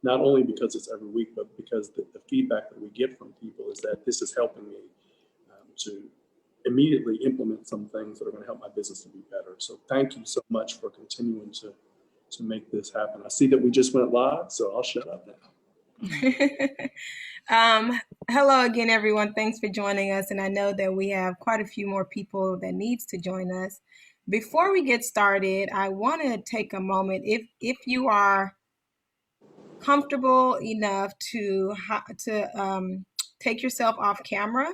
not only because it's every week, but because the feedback that we get from people is that this is helping me to immediately implement some things that are going to help my business to be better. So thank you so much for continuing to make this happen. I see that we just went live, so I'll shut up now. Hello again, everyone. Thanks for joining us. And I know that we have quite a few more people that needs to join us. Before we get started, I want to take a moment. If you are comfortable enough to take yourself off camera,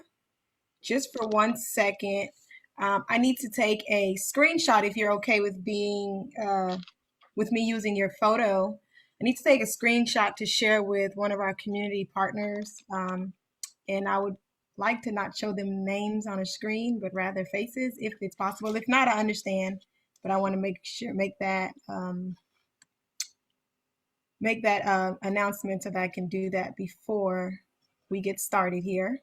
just for 1 second, I need to take a screenshot if you're okay with being with me using your photo. I need to take a screenshot to share with one of our community partners. And I would like to not show them names on a screen, but rather faces if it's possible. If not, I understand, but I want to make that announcement so that I can do that before we get started here.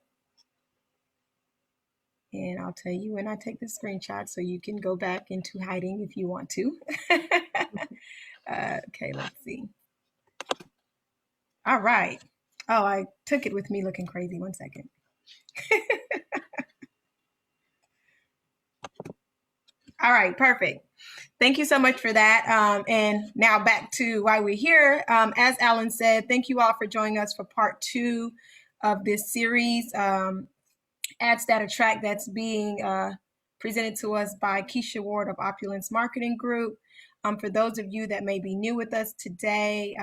And I'll tell you when I take the screenshot so you can go back into hiding if you want to. Okay, let's see. All right. Oh, I took it with me looking crazy. 1 second. All right, perfect. Thank you so much for that. And now back to why we're here. As Alan said, thank you all for joining us for part 2 of this series. Ads That Attract, that's being presented to us by Kishia Ward of Opulence Marketing Group. For those of you that may be new with us today,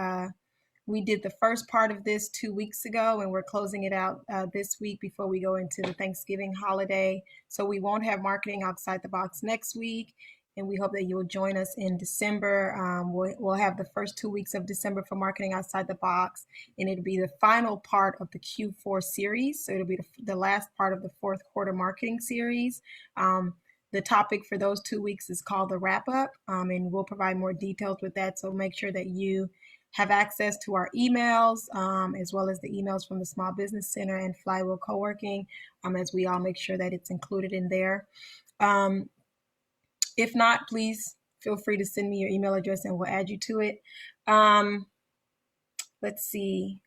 we did the first part of this 2 weeks ago, and we're closing it out this week before we go into the Thanksgiving holiday. So we won't have marketing outside the box next week, and we hope that you'll join us in December. We'll have the first 2 weeks of December for marketing outside the box, and it'll be the final part of the Q4 series. So it'll be the last part of the fourth quarter marketing series. The topic for those 2 weeks is called the wrap up, and we'll provide more details with that. So make sure that you have access to our emails, as well as the emails from the Small Business Center and Flywheel Co-working, as we all make sure that it's included in there. If not, please feel free to send me your email address and we'll add you to it. Let's see.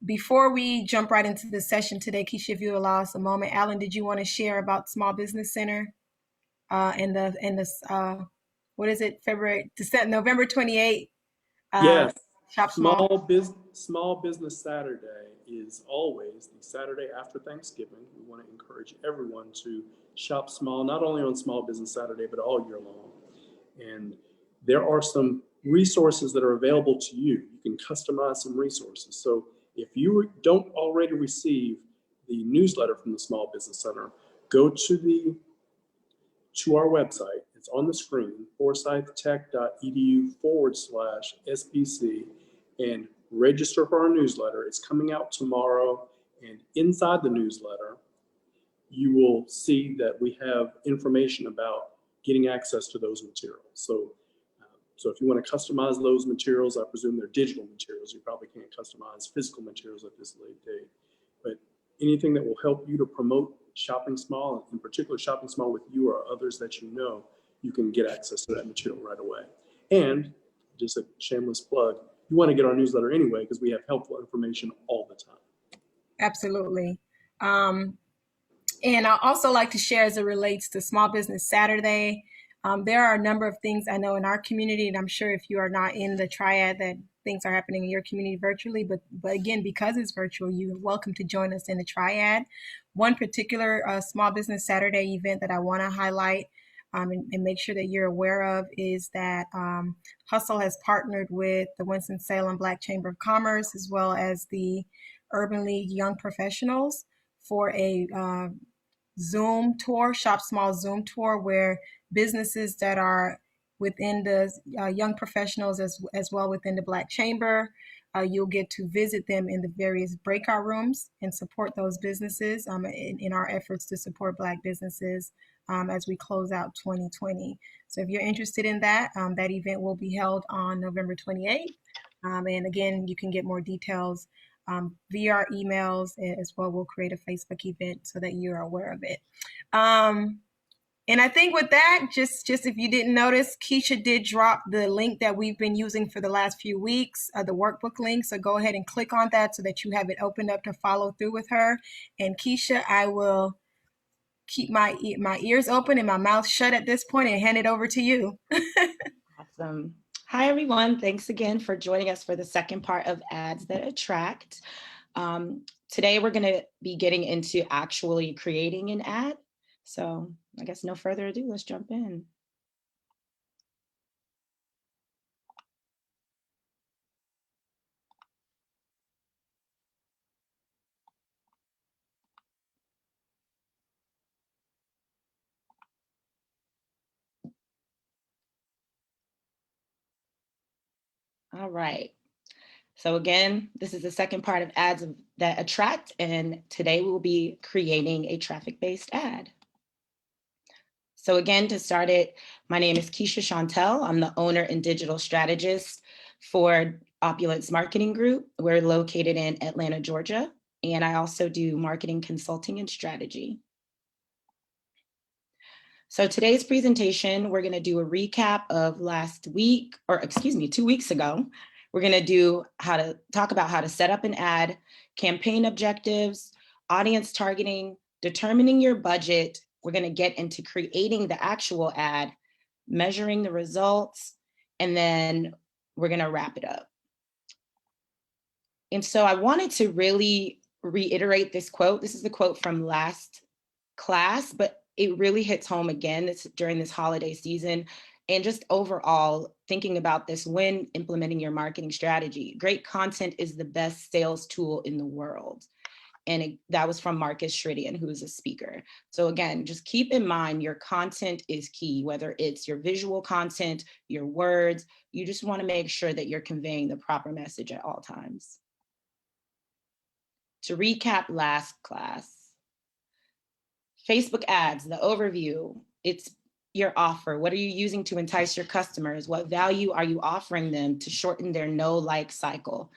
Before we jump right into the session today, Kishia, if you allow us a moment, Alan, did you want to share about Small Business Center and the what is it, November 28th? Yes. Shop Small Business Saturday is always the Saturday after Thanksgiving. We want to encourage everyone to shop small, not only on Small Business Saturday, but all year long. And there are some resources that are available to you. You can customize some resources. So if you don't already receive the newsletter from the Small Business Center, go to our website. It's on the screen, forsythtech.edu/SBC, and register for our newsletter. It's coming out tomorrow, and inside the newsletter, you will see that we have information about getting access to those materials. So if you want to customize those materials, I presume they're digital materials. You probably can't customize physical materials at this late date. But anything that will help you to promote shopping small, in particular shopping small with you or others that you know, you can get access to that material right away. And just a shameless plug, you want to get our newsletter anyway because we have helpful information all the time. Absolutely. And I also like to share as it relates to Small Business Saturday. There are a number of things I know in our community, and I'm sure if you are not in the triad that things are happening in your community virtually, but again, because it's virtual, you're welcome to join us in the triad. One particular Small Business Saturday event that I want to highlight and make sure that you're aware of is that Hustle has partnered with the Winston-Salem Black Chamber of Commerce as well as the Urban League Young Professionals for a Zoom tour, Shop Small Zoom tour, where businesses that are within the young professionals as well within the Black Chamber, you'll get to visit them in the various breakout rooms and support those businesses in our efforts to support Black businesses as we close out 2020. So if you're interested in that, that event will be held on November 28th. And again, you can get more details via our emails as well. We'll create a Facebook event so that you're aware of it. And I think with that, just if you didn't notice, Kishia did drop the link that we've been using for the last few weeks, the workbook link. So go ahead and click on that so that you have it opened up to follow through with her. And Kishia, I will keep my ears open and my mouth shut at this point and hand it over to you. Awesome. Hi, everyone. Thanks again for joining us for the second part of Ads That Attract. Today, we're going to be getting into actually creating an ad. So I guess no further ado, let's jump in. All right. So again, this is the second part of Ads That Attract, and today we will be creating a traffic-based ad. So again, to start it, my name is Kishia Shawntel. I'm the owner and digital strategist for Opulence Marketing Group. We're located in Atlanta, Georgia, and I also do marketing consulting and strategy. So today's presentation, we're going to do a recap of last week, or excuse me, 2 weeks ago. We're going to talk about how to set up an ad, campaign objectives, audience targeting, determining your budget. We're going to get into creating the actual ad, measuring the results, and then we're going to wrap it up. And so I wanted to really reiterate this quote. This is the quote from last class, but it really hits home again during this holiday season. And just overall, thinking about this when implementing your marketing strategy. Great content is the best sales tool in the world. And that was from Marcus Shridian, who is a speaker. So again, just keep in mind your content is key, whether it's your visual content, your words, you just want to make sure that you're conveying the proper message at all times. To recap last class, Facebook ads, the overview, it's your offer. What are you using to entice your customers? What value are you offering them to shorten their no-like cycle?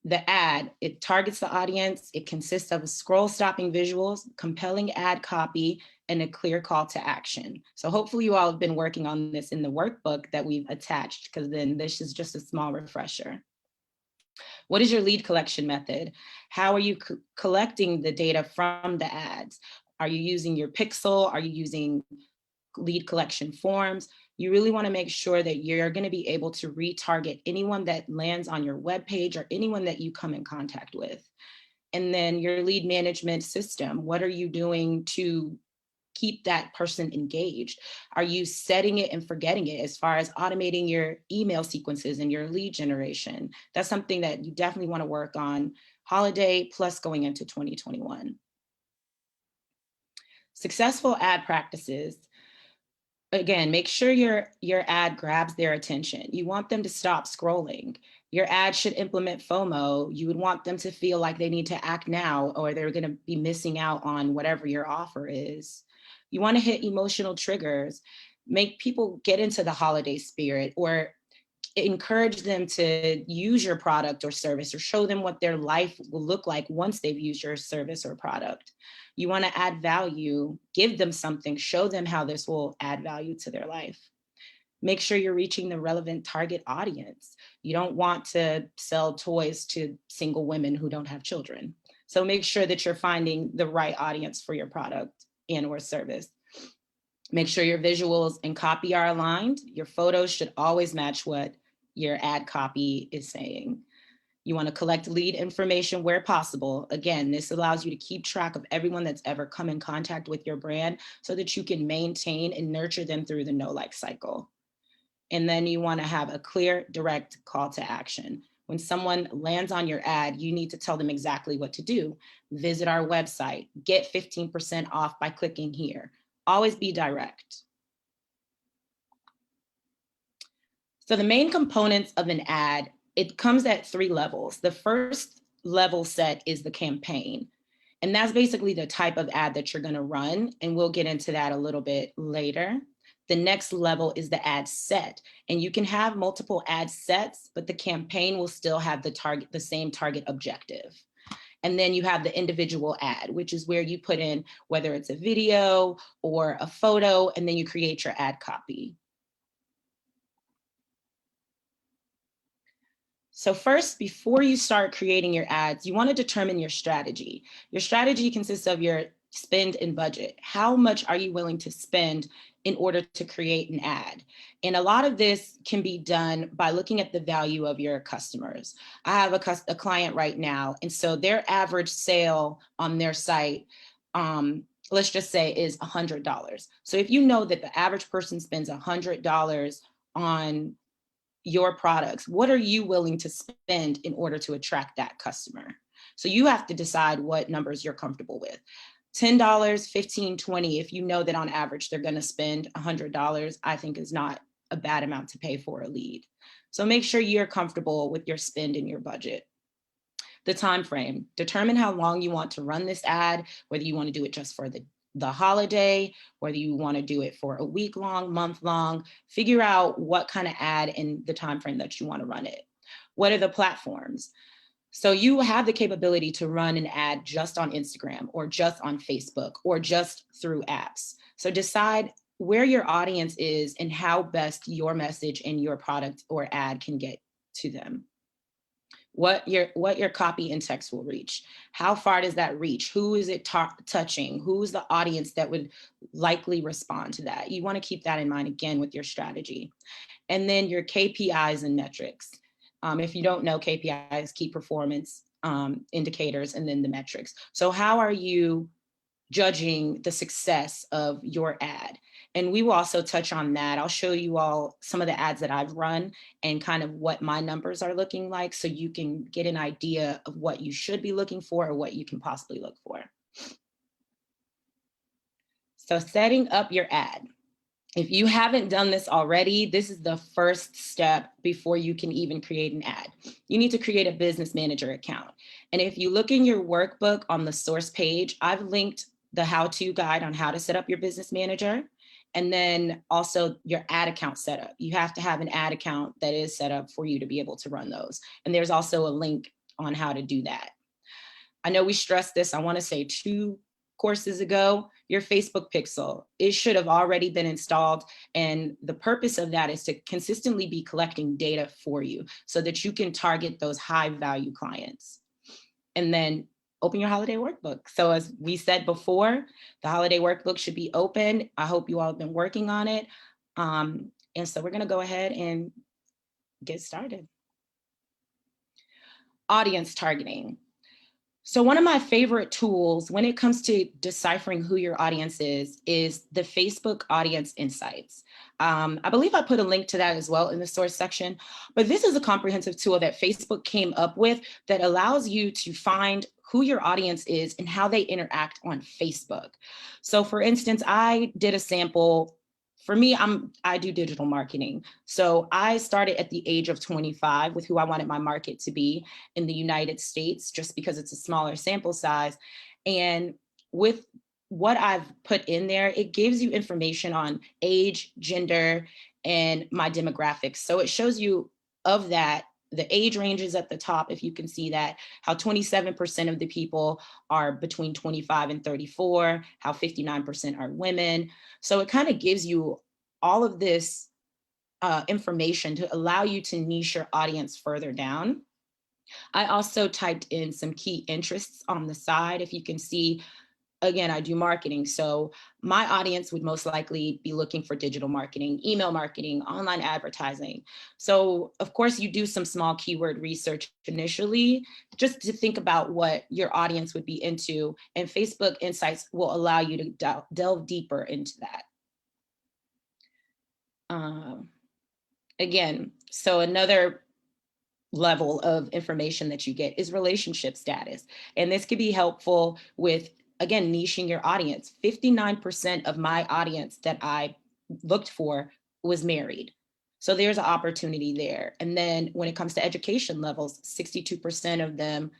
The ad, it targets the audience. It consists of scroll-stopping visuals, compelling ad copy, and a clear call to action. So hopefully you all have been working on this in the workbook that we've attached, because then this is just a small refresher. What is your lead collection method? How are you collecting the data from the ads? Are you using your pixel? Are you using lead collection forms? You really want to make sure that you're going to be able to retarget anyone that lands on your webpage or anyone that you come in contact with. And then your lead management system. What are you doing to keep that person engaged? Are you setting it and forgetting it as far as automating your email sequences and your lead generation? That's something that you definitely want to work on holiday plus going into 2021. Successful ad practices. Again, make sure your ad grabs their attention. You want them to stop scrolling. Your ad should implement FOMO. You would want them to feel like they need to act now or they're going to be missing out on whatever your offer is. You want to hit emotional triggers, make people get into the holiday spirit, or encourage them to use your product or service, or show them what their life will look like once they've used your service or product. You want to add value, give them something, show them how this will add value to their life. Make sure you're reaching the relevant target audience. You don't want to sell toys to single women who don't have children. So make sure that you're finding the right audience for your product and or service. Make sure your visuals and copy are aligned. Your photos should always match what your ad copy is saying. You want to collect lead information where possible. Again, this allows you to keep track of everyone that's ever come in contact with your brand so that you can maintain and nurture them through the no-like cycle. And then you want to have a clear, direct call to action. When someone lands on your ad, you need to tell them exactly what to do. Visit our website, get 15% off by clicking here. Always be direct. So the main components of an ad, it comes at 3 levels. The first level set is the campaign. And that's basically the type of ad that you're going to run. And we'll get into that a little bit later. The next level is the ad set. And you can have multiple ad sets, but the campaign will still have the same target objective. And then you have the individual ad, which is where you put in whether it's a video or a photo, and then you create your ad copy. So first, before you start creating your ads, you want to determine your strategy. Your strategy consists of your spend and budget. How much are you willing to spend in order to create an ad? And a lot of this can be done by looking at the value of your customers. I have a client right now, and so their average sale on their site, let's just say, is $100. So if you know that the average person spends $100 on your products, what are you willing to spend in order to attract that customer? So you have to decide what numbers you're comfortable with. $10, $15, $20, if you know that on average they're going to spend $100, I think is not a bad amount to pay for a lead. So make sure you're comfortable with your spend and your budget. The time frame, determine how long you want to run this ad, whether you want to do it just for the holiday, whether you want to do it for a week long, month long. Figure out what kind of ad and the time frame that you want to run it. What are the platforms? So you have the capability to run an ad just on Instagram or just on Facebook or just through apps. So decide where your audience is and how best your message and your product or ad can get to them. What your copy and text will reach. How far does that reach? Who is it touching? Who's the audience that would likely respond to that? You want to keep that in mind again with your strategy. And then your KPIs and metrics. If you don't know, KPIs, key performance indicators, and then the metrics. So how are you judging the success of your ad? And we will also touch on that. I'll show you all some of the ads that I've run and kind of what my numbers are looking like, so you can get an idea of what you should be looking for or what you can possibly look for. So setting up your ad. If you haven't done this already, this is the first step before you can even create an ad. You need to create a business manager account. And if you look in your workbook on the source page, I've linked the how-to guide on how to set up your business manager, and then also your ad account setup. You have to have an ad account that is set up for you to be able to run those. And there's also a link on how to do that. I know we stressed this, I want to say 2 courses ago, your Facebook pixel. It should have already been installed. And the purpose of that is to consistently be collecting data for you so that you can target those high value clients. And then open your holiday workbook. So as we said before, the holiday workbook should be open. I hope you all have been working on it. And so we're going to go ahead and get started. Audience targeting. So one of my favorite tools when it comes to deciphering who your audience is the Facebook Audience Insights. I believe I put a link to that as well in the source section, but this is a comprehensive tool that Facebook came up with that allows you to find who your audience is and how they interact on Facebook. So for instance, I did a sample. For me, I do digital marketing. So I started at the age of 25 with who I wanted my market to be in the United States, just because it's a smaller sample size. And with what I've put in there, it gives you information on age, gender, and my demographics. So it shows you of that, the age ranges at the top, if you can see that, how 27% of the people are between 25 and 34, how 59% are women. So it kind of gives you all of this information to allow you to niche your audience further down. I also typed in some key interests on the side. If you can see, again, I do marketing. So my audience would most likely be looking for digital marketing, email marketing, online advertising. So of course you do some small keyword research initially, just to think about what your audience would be into, and Facebook Insights will allow you to delve deeper into that. Again, so another level of information that you get is relationship status. And this could be helpful with, again, niching your audience. 59% of my audience that I looked for was married. So there's an opportunity there. And then when it comes to education levels, 62% of them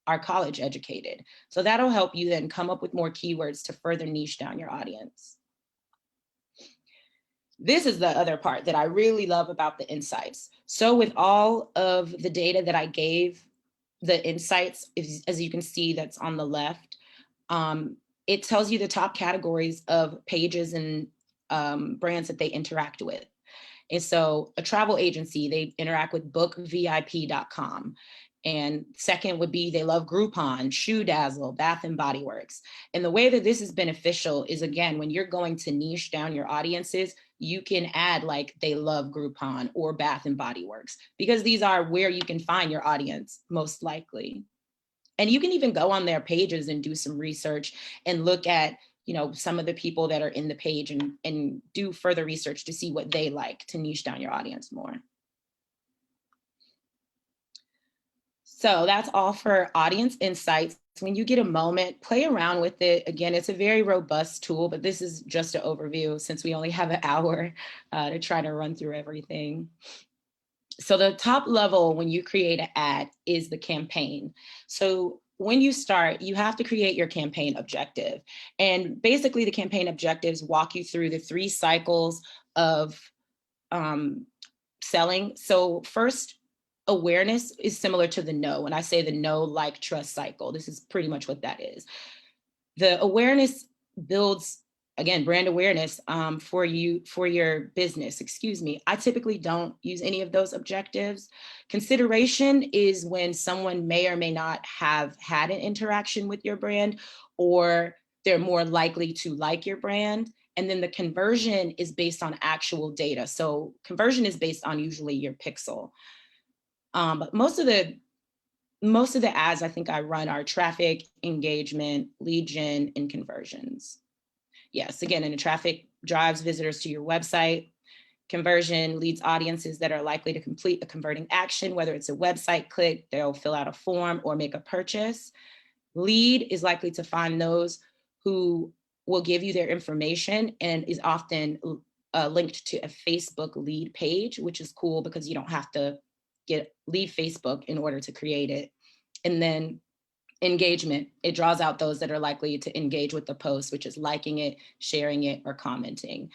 are college educated. So that'll help you then come up with more keywords to further niche down your audience. This is the other part that I really love about the insights. So with all of the data that I gave the insights, as you can see, that's on the left. It tells you the top categories of pages and brands that they interact with. And so a travel agency, they interact with bookvip.com. And second would be they love Groupon, Shoe Dazzle, Bath and Body Works. And the way that this is beneficial is, again, when you're going to niche down your audiences, you can add like they love Groupon or Bath and Body Works, because these are where you can find your audience most likely. And you can even go on their pages and do some research and look at, you know, some of the people that are in the page and do further research to see what they like to niche down your audience more. So that's all for audience insights. When you get a moment, play around with it. Again, it's a very robust tool, but this is just an overview since we only have an hour to try to run through everything. So the top level when you create an ad is the campaign. So when you start, you have to create your campaign objective. And basically the campaign objectives walk you through the 3 cycles of selling. So first, awareness is similar to the know. When I say the know, like, trust cycle, this is pretty much what that is. The awareness builds, again, brand awareness for your business, excuse me. I typically don't use any of those objectives. Consideration is when someone may or may not have had an interaction with your brand, or they're more likely to like your brand. And then the conversion is based on actual data. So conversion is based on usually your pixel. But most of the ads I think I run are traffic, engagement, lead gen, and conversions. Yes, again, and the traffic drives visitors to your website. Conversion leads audiences that are likely to complete a converting action, whether it's a website click, they'll fill out a form or make a purchase. Lead is likely to find those who will give you their information and is often linked to a Facebook lead page, which is cool because you don't have to leave Facebook in order to create it. And then engagement, it draws out those that are likely to engage with the post, which is liking it, sharing it, or commenting.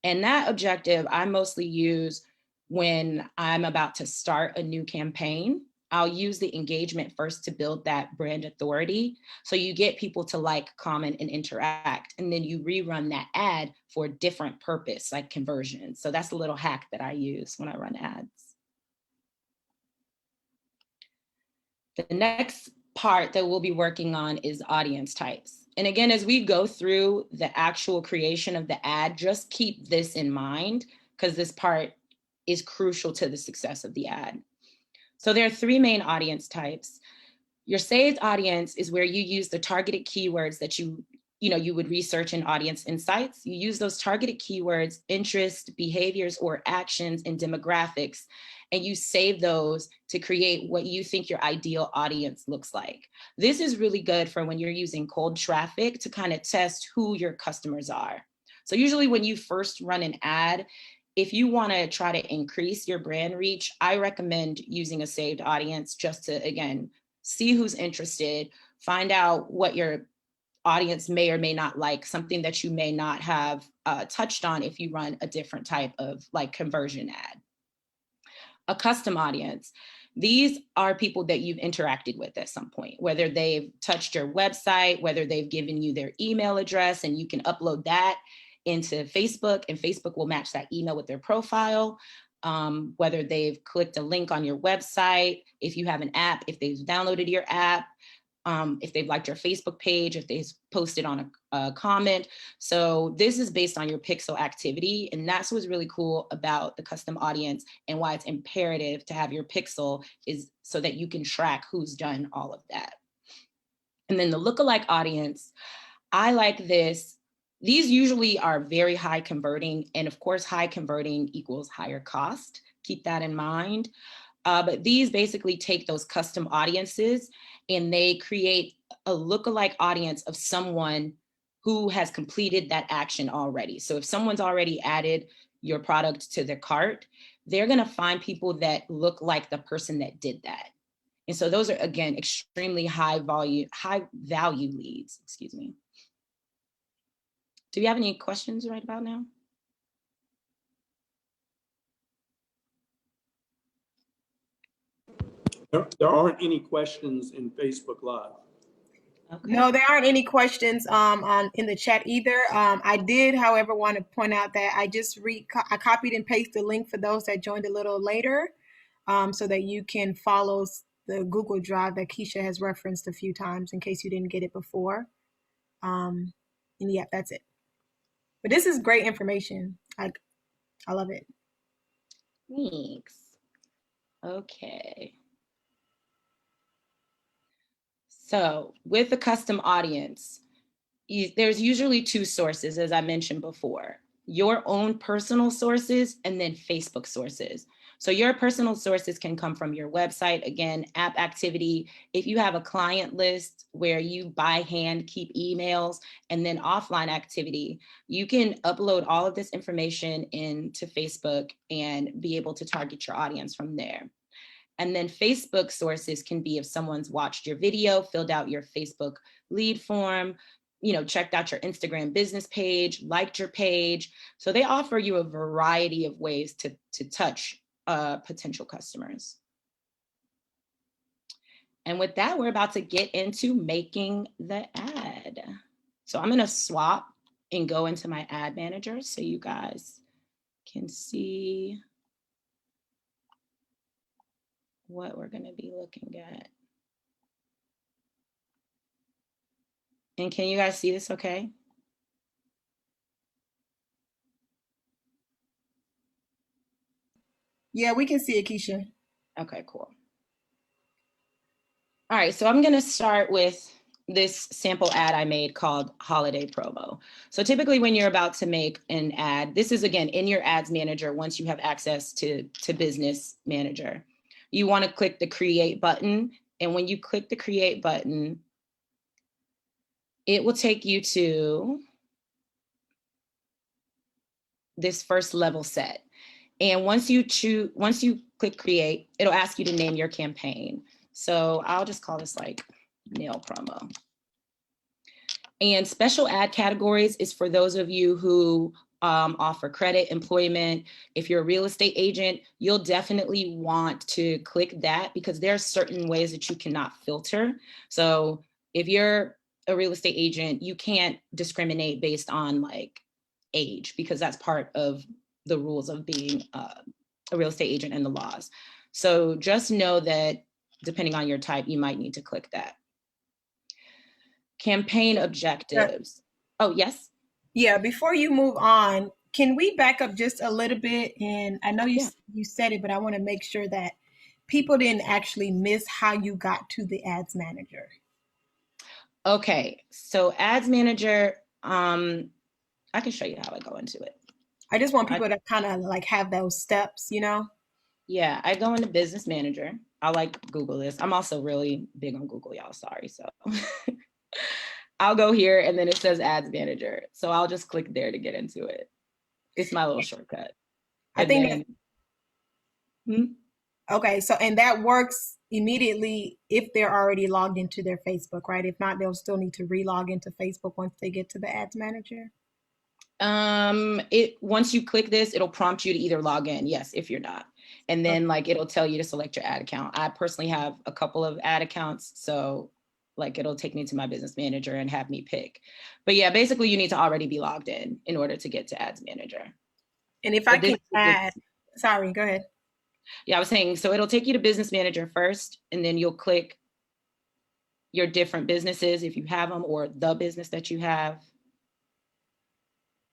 And that objective I mostly use when I'm about to start a new campaign. I'll use the engagement first to build that brand authority. So you get people to like, comment, and interact. And then you rerun that ad for a different purpose, like conversion. So that's a little hack that I use when I run ads. The next part that we'll be working on is audience types. And again, as we go through the actual creation of the ad, just keep this in mind because this part is crucial to the success of the ad. So there are 3 main audience types. Your saved audience is where you use the targeted keywords that you would research in audience insights. You use those targeted keywords, interests, behaviors, or actions and demographics, and you save those to create what you think your ideal audience looks like. This is really good for when you're using cold traffic to kind of test who your customers are. So usually when you first run an ad, if you want to try to increase your brand reach, I recommend using a saved audience just to, again, see who's interested, find out what your audience may or may not like, something that you may not have touched on if you run a different type of like conversion ad. A custom audience. These are people that you've interacted with at some point, whether they've touched your website, whether they've given you their email address, and you can upload that into Facebook and Facebook will match that email with their profile. Whether they've clicked a link on your website, if you have an app, if they've downloaded your app, if they've liked your Facebook page, if they've posted on a comment. So this is based on your pixel activity. And that's what's really cool about the custom audience and why it's imperative to have your pixel is so that you can track who's done all of that. And then the lookalike audience, I like this. These usually are very high converting. And of course, high converting equals higher cost. Keep that in mind. But these basically take those custom audiences and they create a lookalike audience of someone who has completed that action already. So if someone's already added your product to their cart, they're going to find people that look like the person that did that. And so those are, again, extremely high value leads, excuse me. Do you have any questions right about now? There aren't any questions in Facebook Live. Okay. No, there aren't any questions on in the chat either. I did, however, want to point out that I just I copied and pasted the link for those that joined a little later, so that you can follow the Google Drive that Kishia has referenced a few times in case you didn't get it before. And yeah, that's it. But this is great information. I love it. Thanks. Okay. So with the custom audience, there's usually two sources, as I mentioned before, your own personal sources and then Facebook sources. So your personal sources can come from your website, again, app activity. If you have a client list where you by hand keep emails, and then offline activity, you can upload all of this information into Facebook and be able to target your audience from there. And then Facebook sources can be if someone's watched your video, filled out your Facebook lead form, checked out your Instagram business page, liked your page. So they offer you a variety of ways to touch potential customers. And with that, we're about to get into making the ad. So I'm gonna swap and go into my ad manager so you guys can see what we're gonna be looking at. And can you guys see this okay? Yeah, we can see it, Kishia. Okay, cool. All right, so I'm gonna start with this sample ad I made called Holiday Promo. So typically when you're about to make an ad, this is again in your ads manager once you have access to Business Manager. You wanna click the create button, and when you click the create button, it will take you to this first level set. And once you click create, it'll ask you to name your campaign. So I'll just call this like nail promo. And special ad categories is for those of you who offer credit, employment. If you're a real estate agent, you'll definitely want to click that because there are certain ways that you cannot filter. So if you're a real estate agent, you can't discriminate based on like age because that's part of the rules of being a real estate agent and the laws. So just know that depending on your type, you might need to click that. Campaign objectives. Oh, yes? Yeah, before you move on, can we back up just a little bit? And I know you said it, but I want to make sure that people didn't actually miss how you got to the ads manager. Okay, so ads manager, I can show you how I go into it. I just want people to kind of like have those steps, Yeah, I go into Business Manager. I like Google this. I'm also really big on Google, y'all, sorry. So I'll go here and then it says Ads Manager. So I'll just click there to get into it. It's my little shortcut. I think okay, so and that works immediately if they're already logged into their Facebook, right? If not, they'll still need to re-log into Facebook once they get to the ads manager. Once you click this, it'll prompt you to either log in, yes, if you're not. And then like it'll tell you to select your ad account. I personally have a couple of ad accounts, so like it'll take me to my business manager and have me pick. But yeah, basically you need to already be logged in order to get to ads manager. And if I can add, sorry, go ahead. Yeah, I was saying, so it'll take you to business manager first, and then you'll click your different businesses if you have them or the business that you have.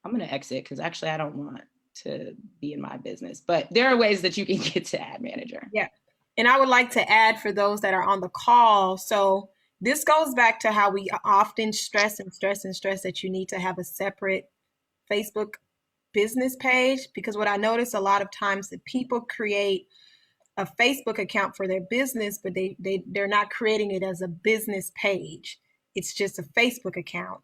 I'm going to exit because actually I don't want to be in my business, but there are ways that you can get to ad manager. Yeah. And I would like to add for those that are on the call. So this goes back to how we often stress that you need to have a separate Facebook business page, because what I notice a lot of times that people create a Facebook account for their business, but they're not creating it as a business page. It's just a Facebook account.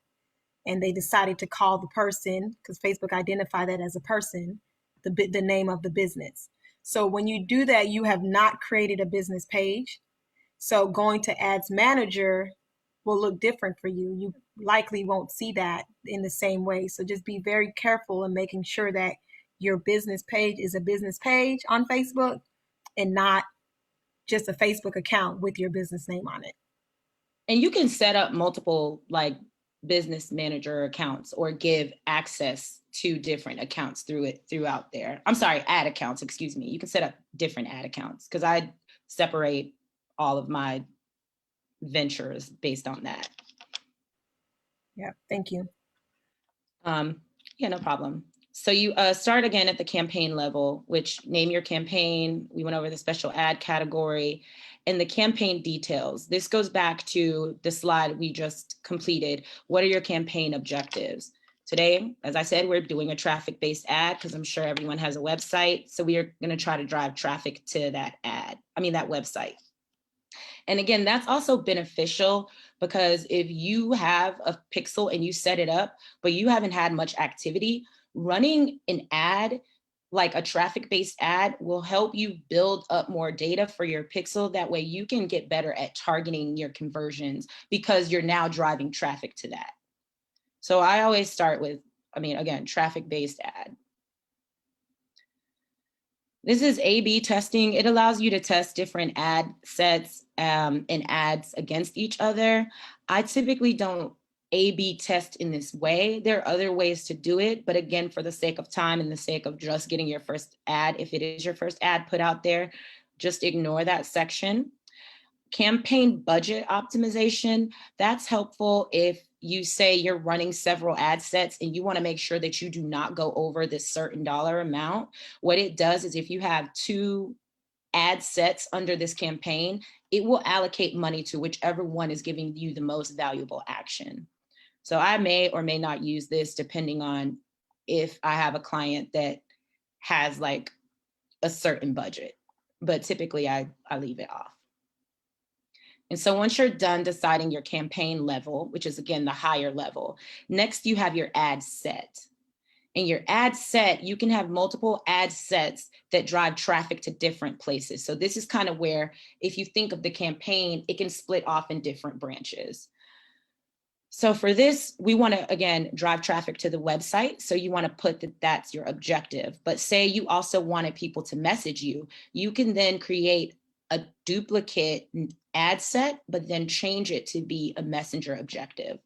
And they decided to call the person, because Facebook identified that as a person, the name of the business. So when you do that, you have not created a business page. So going to Ads Manager will look different for you. You likely won't see that in the same way. So just be very careful in making sure that your business page is a business page on Facebook and not just a Facebook account with your business name on it. And you can set up multiple like business manager accounts or give access to different accounts throughout there. I'm sorry, ad accounts, excuse me. You can set up different ad accounts because I separate all of my ventures based on that. Yeah, thank you. Yeah, no problem. So you start again at the campaign level, which name your campaign. We went over the special ad category and the campaign details. This goes back to the slide we just completed. What are your campaign objectives? Today, as I said, we're doing a traffic-based ad because I'm sure everyone has a website. So we are going to try to drive traffic to that that website. And again, that's also beneficial because if you have a pixel and you set it up, but you haven't had much activity, running an ad, like a traffic-based ad, will help you build up more data for your pixel. That way you can get better at targeting your conversions because you're now driving traffic to that. So I always start with, again, traffic-based ad. This is A/B testing. It allows you to test different ad sets and ads against each other. I typically don't A/B test in this way. There are other ways to do it, but again, for the sake of time and the sake of just getting your first ad, if it is your first ad put out there, just ignore that section. Campaign budget optimization, that's helpful if you say you're running several ad sets and you want to make sure that you do not go over this certain dollar amount. What it does is if you have 2 ad sets under this campaign, it will allocate money to whichever one is giving you the most valuable action. So I may or may not use this depending on if I have a client that has like a certain budget, but typically I leave it off. And so once you're done deciding your campaign level, which is again the higher level, next you have your ad set. In your ad set, you can have multiple ad sets that drive traffic to different places. So this is kind of where, if you think of the campaign, it can split off in different branches. So for this, we want to, again, drive traffic to the website. So you want to put that that's your objective. But say you also wanted people to message you, you can then create a duplicate ad set, but then change it to be a messenger objective.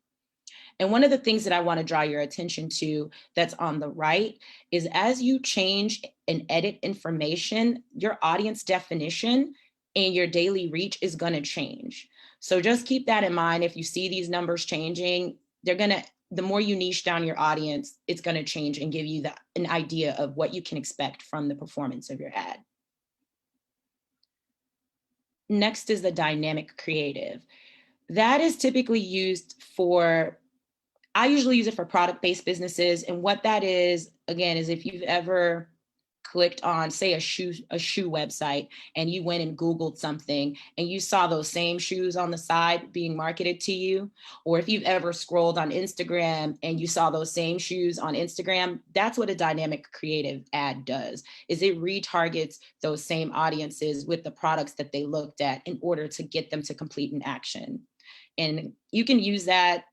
And one of the things that I want to draw your attention to that's on the right is as you change and edit information, your audience definition and your daily reach is going to change. So just keep that in mind. If you see these numbers changing, the more you niche down your audience, it's going to change and give you an idea of what you can expect from the performance of your ad. Next is the dynamic creative. That is typically used for, I usually use it for product-based businesses. And what that is, again, is if you've ever clicked on, say, a shoe website, and you went and Googled something and you saw those same shoes on the side being marketed to you, or if you've ever scrolled on Instagram and you saw those same shoes on Instagram, that's what a dynamic creative ad does, is it retargets those same audiences with the products that they looked at in order to get them to complete an action. And you can use that,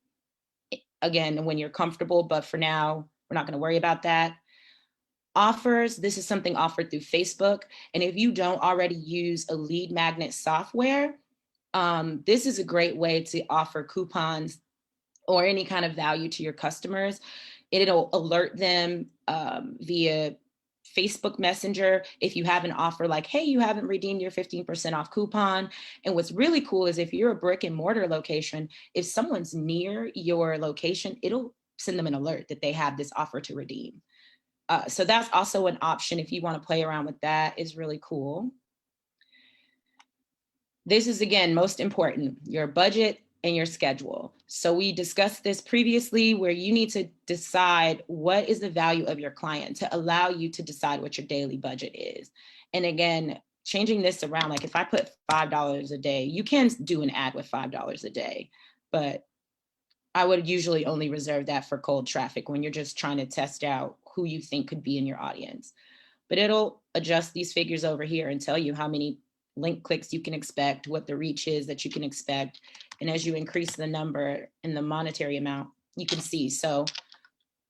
again, when you're comfortable, but for now, we're not going to worry about that. Offers, this is something offered through Facebook. And if you don't already use a lead magnet software, this is a great way to offer coupons or any kind of value to your customers. It'll alert them via Facebook Messenger if you have an offer like, hey, you haven't redeemed your 15% off coupon. And what's really cool is if you're a brick and mortar location, if someone's near your location, it'll send them an alert that they have this offer to redeem. So that's also an option if you want to play around with that. Is really cool. This is, again, most important, your budget and your schedule. So we discussed this previously, where you need to decide what is the value of your client to allow you to decide what your daily budget is. And again, changing this around, like if I put $5 a day, you can do an ad with $5 a day, but I would usually only reserve that for cold traffic when you're just trying to test out who you think could be in your audience. But it'll adjust these figures over here and tell you how many link clicks you can expect, what the reach is that you can expect. And as you increase the number and the monetary amount, you can see. So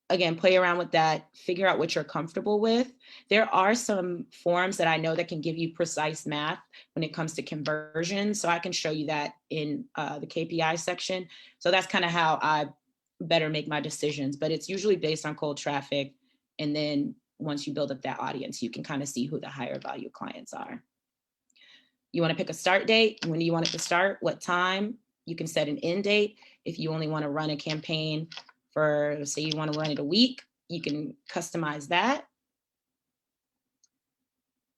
again, play around with that, figure out what you're comfortable with. There are some forms that I know that can give you precise math when it comes to conversion. So I can show you that in the KPI section. So that's kind of how I better make my decisions, but it's usually based on cold traffic. And then once you build up that audience, you can kind of see who the higher value clients are. You want to pick a start date. When do you want it to start? What time? You can set an end date. If you only want to run a campaign for, say you want to run it a week, you can customize that.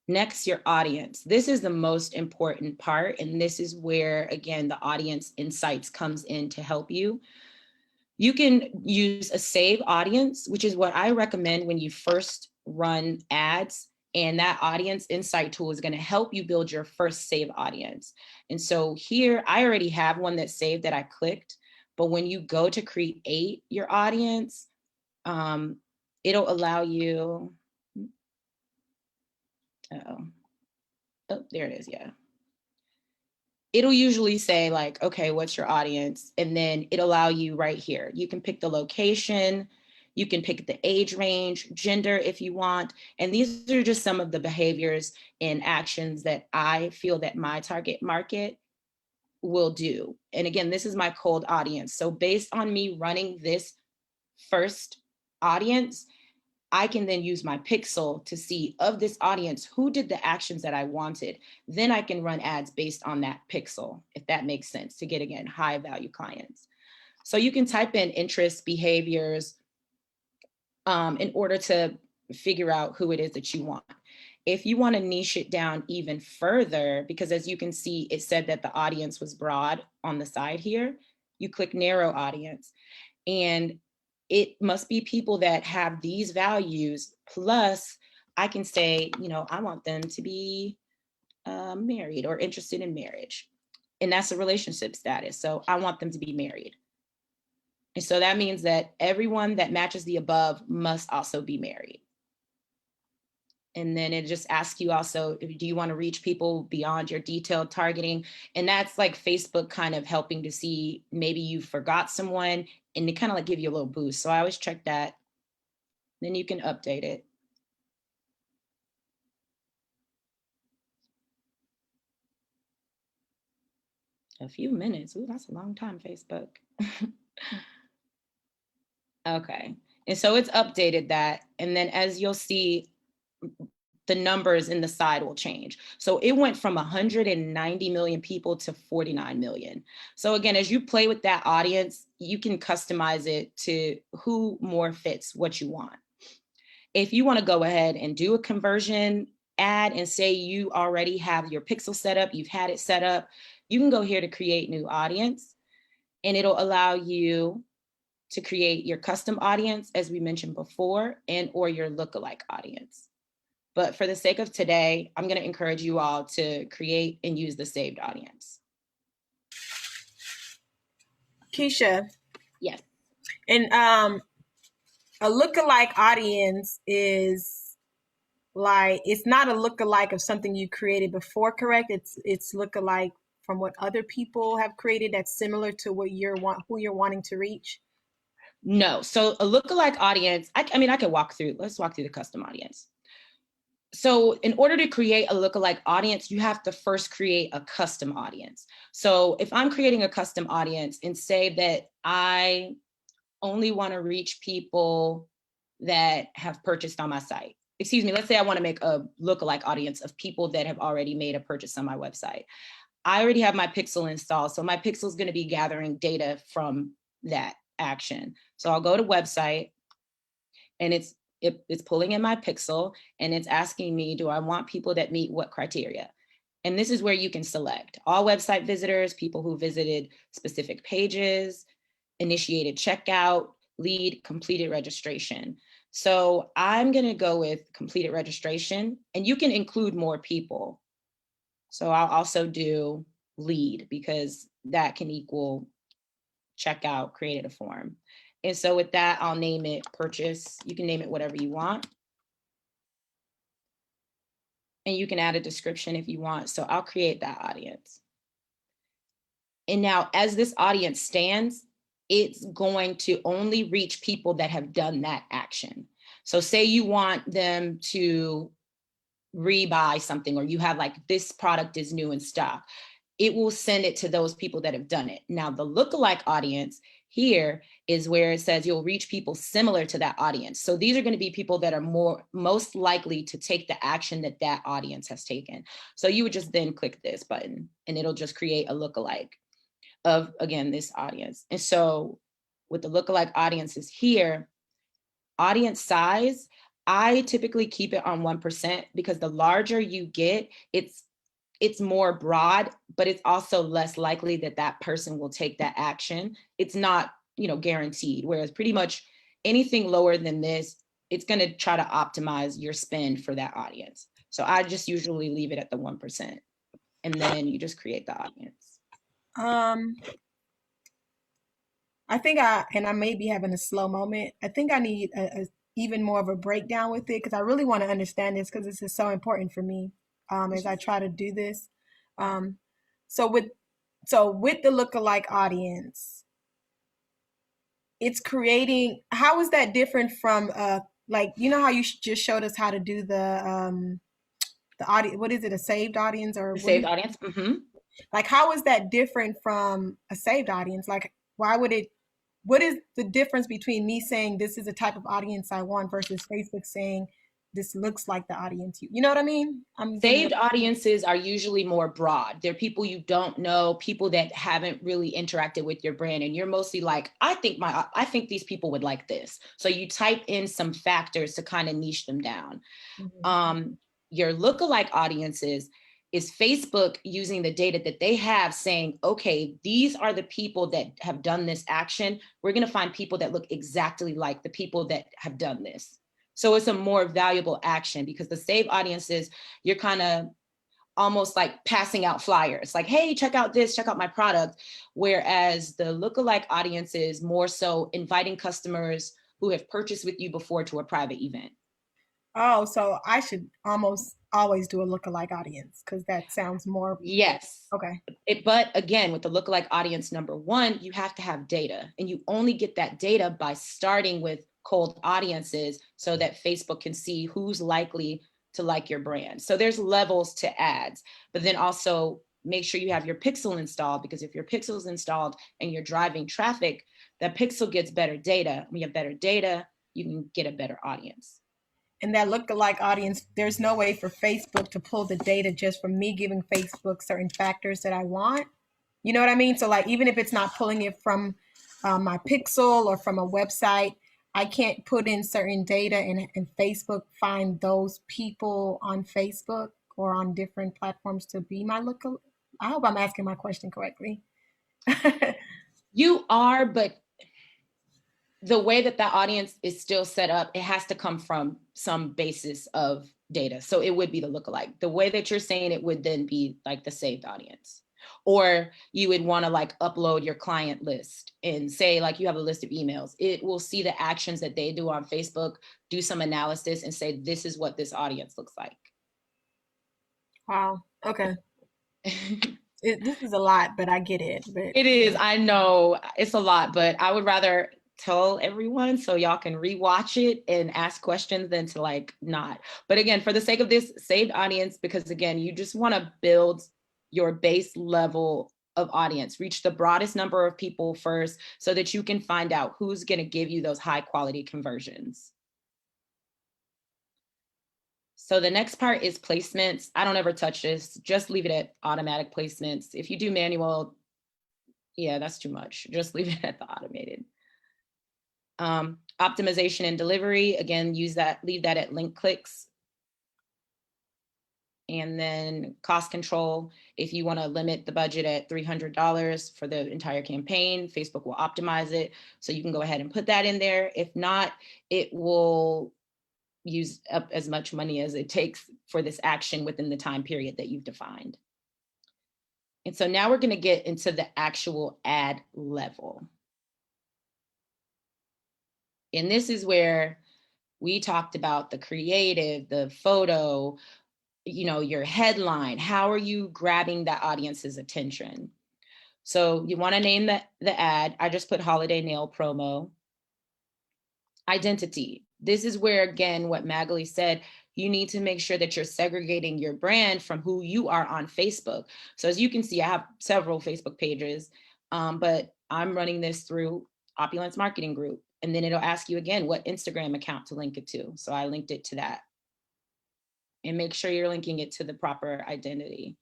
Next, your audience. This is the most important part. And this is where, again, the audience insights comes in to help you. You can use a save audience, which is what I recommend when you first run ads. And that audience insight tool is going to help you build your first save audience. And so here, I already have one that's saved that I clicked. But when you go to create your audience, it'll allow you, oh, there it is, yeah. It'll usually say like, okay, what's your audience? And then it'll allow you right here. You can pick the location, you can pick the age range, gender if you want. And these are just some of the behaviors and actions that I feel that my target market will do. And again, this is my cold audience. So based on me running this first audience, I can then use my pixel to see of this audience, who did the actions that I wanted. Then I can run ads based on that pixel, if that makes sense, to get, again, high value clients. So you can type in interests, behaviors, in order to figure out who it is that you want. If you want to niche it down even further, because as you can see, it said that the audience was broad on the side here, you click narrow audience. And it must be people that have these values, plus I can say, you know, I want them to be married or interested in marriage. And that's a relationship status. So I want them to be married. And so that means that everyone that matches the above must also be married. And then it just asks you also, do you want to reach people beyond your detailed targeting? And that's like Facebook kind of helping to see maybe you forgot someone and they kind of like give you a little boost. So I always check that. Then you can update it. A few minutes. Ooh, that's a long time, Facebook. Okay. And so it's updated that. And then as you'll see, the numbers in the side will change. So it went from 190 million people to 49 million. So again, as you play with that audience, you can customize it to who more fits what you want. If you want to go ahead and do a conversion ad and say you already have your pixel set up, you've had it set up, you can go here to create new audience, and it'll allow you to create your custom audience, as we mentioned before, and or your lookalike audience. But for the sake of today, I'm going to encourage you all to create and use the saved audience. Kishia. Yes. And a lookalike audience is like, it's not a lookalike of something you created before, correct? It's lookalike from what other people have created that's similar to what who you're wanting to reach. No. So a lookalike audience, I mean, I could let's walk through the custom audience. So in order to create a lookalike audience, you have to first create a custom audience. So if I'm creating a custom audience and say that I only want to reach people that have purchased on my site. Excuse me, let's say I want to make a lookalike audience of people that have already made a purchase on my website. I already have my pixel installed, so my pixel is going to be gathering data from that action. So I'll go to website, and it's pulling in my pixel, and it's asking me, do I want people that meet what criteria? And this is where you can select all website visitors, people who visited specific pages, initiated checkout, lead, completed registration. So I'm going to go with completed registration, and you can include more people. So I'll also do lead, because that can equal checkout, created a form. And so with that, I'll name it purchase. You can name it whatever you want. And you can add a description if you want. So I'll create that audience. And now as this audience stands, it's going to only reach people that have done that action. So say you want them to rebuy something, or you have like, this product is new in stock, it will send it to those people that have done it. Now, the lookalike audience here is where it says you'll reach people similar to that audience. So these are going to be people that are most likely to take the action that that audience has taken. So you would just then click this button and it'll just create a lookalike of, again, this audience. And so with the lookalike audiences here, audience size, I typically keep it on 1%, because the larger you get, it's more broad, but it's also less likely that that person will take that action. It's not, guaranteed. Whereas pretty much anything lower than this, it's going to try to optimize your spend for that audience. So I just usually leave it at the 1%, and then you just create the audience. I think I may be having a slow moment. I think I need a even more of a breakdown with it, because I really want to understand this, because this is so important for me as I try to do this. So with the lookalike audience, it's creating. How is that different from like, how you just showed us how to do the audience? What is it? A saved audience or saved audience? Mm-hmm. Like, how is that different from a saved audience? Like, why would it? What is the difference between me saying this is the type of audience I want versus Facebook saying this looks like the audience you know what I mean? Saved audiences are usually more broad. They're people you don't know, people that haven't really interacted with your brand, and you're mostly like, I think these people would like this. So you type in some factors to kind of niche them down. Mm-hmm. Your lookalike audiences is Facebook using the data that they have, saying, okay, these are the people that have done this action. We're going to find people that look exactly like the people that have done this. So it's a more valuable action, because the saved audiences, you're kind of almost like passing out flyers, like, hey, check out this, check out my product. Whereas the lookalike audience is more so inviting customers who have purchased with you before to a private event. Oh, so I should almost always do a lookalike audience, because that sounds more. Yes. Okay. But again, with the lookalike audience, number one, you have to have data, and you only get that data by starting with cold audiences, so that Facebook can see who's likely to like your brand. So there's levels to ads, but then also make sure you have your pixel installed, because if your pixel is installed and you're driving traffic, that pixel gets better data. When you have better data, you can get a better audience. And that lookalike audience, there's no way for Facebook to pull the data just from me giving Facebook certain factors that I want. You know what I mean? So like, even if it's not pulling it from my pixel or from a website, I can't put in certain data and Facebook find those people on Facebook or on different platforms to be my lookalike. I hope I'm asking my question correctly. You are, but the way that audience is still set up, it has to come from some basis of data. So it would be the lookalike. The way that you're saying it would then be like the saved audience. Or you would want to like upload your client list and say, like, you have a list of emails. It will see the actions that they do on Facebook, do some analysis, and say, this is what this audience looks like. Wow. Okay. This is a lot, but I get it. But it is. I know it's a lot, but I would rather tell everyone so y'all can rewatch it and ask questions than to like not. But again, for the sake of this saved audience, because again, you just want to build your base level of audience, reach the broadest number of people first, so that you can find out who's going to give you those high quality conversions. So the next part is placements. I don't ever touch this. Just leave it at automatic placements. If you do manual, yeah, that's too much. Just leave it at the automated. Optimization and delivery, again, leave that at link clicks. And then cost control, if you want to limit the budget at $300 for the entire campaign, Facebook will optimize it. So you can go ahead and put that in there. If not, it will use up as much money as it takes for this action within the time period that you've defined. And so now we're going to get into the actual ad level. And this is where we talked about the creative, the photo, your headline. How are you grabbing that audience's attention? So you want to name the ad. I just put holiday nail promo. Identity. This is where, again, what Magali said, you need to make sure that you're segregating your brand from who you are on Facebook. So as you can see, I have several Facebook pages, but I'm running this through Opulence Marketing Group. And then it'll ask you again, what Instagram account to link it to. So I linked it to that. And make sure you're linking it to the proper identity.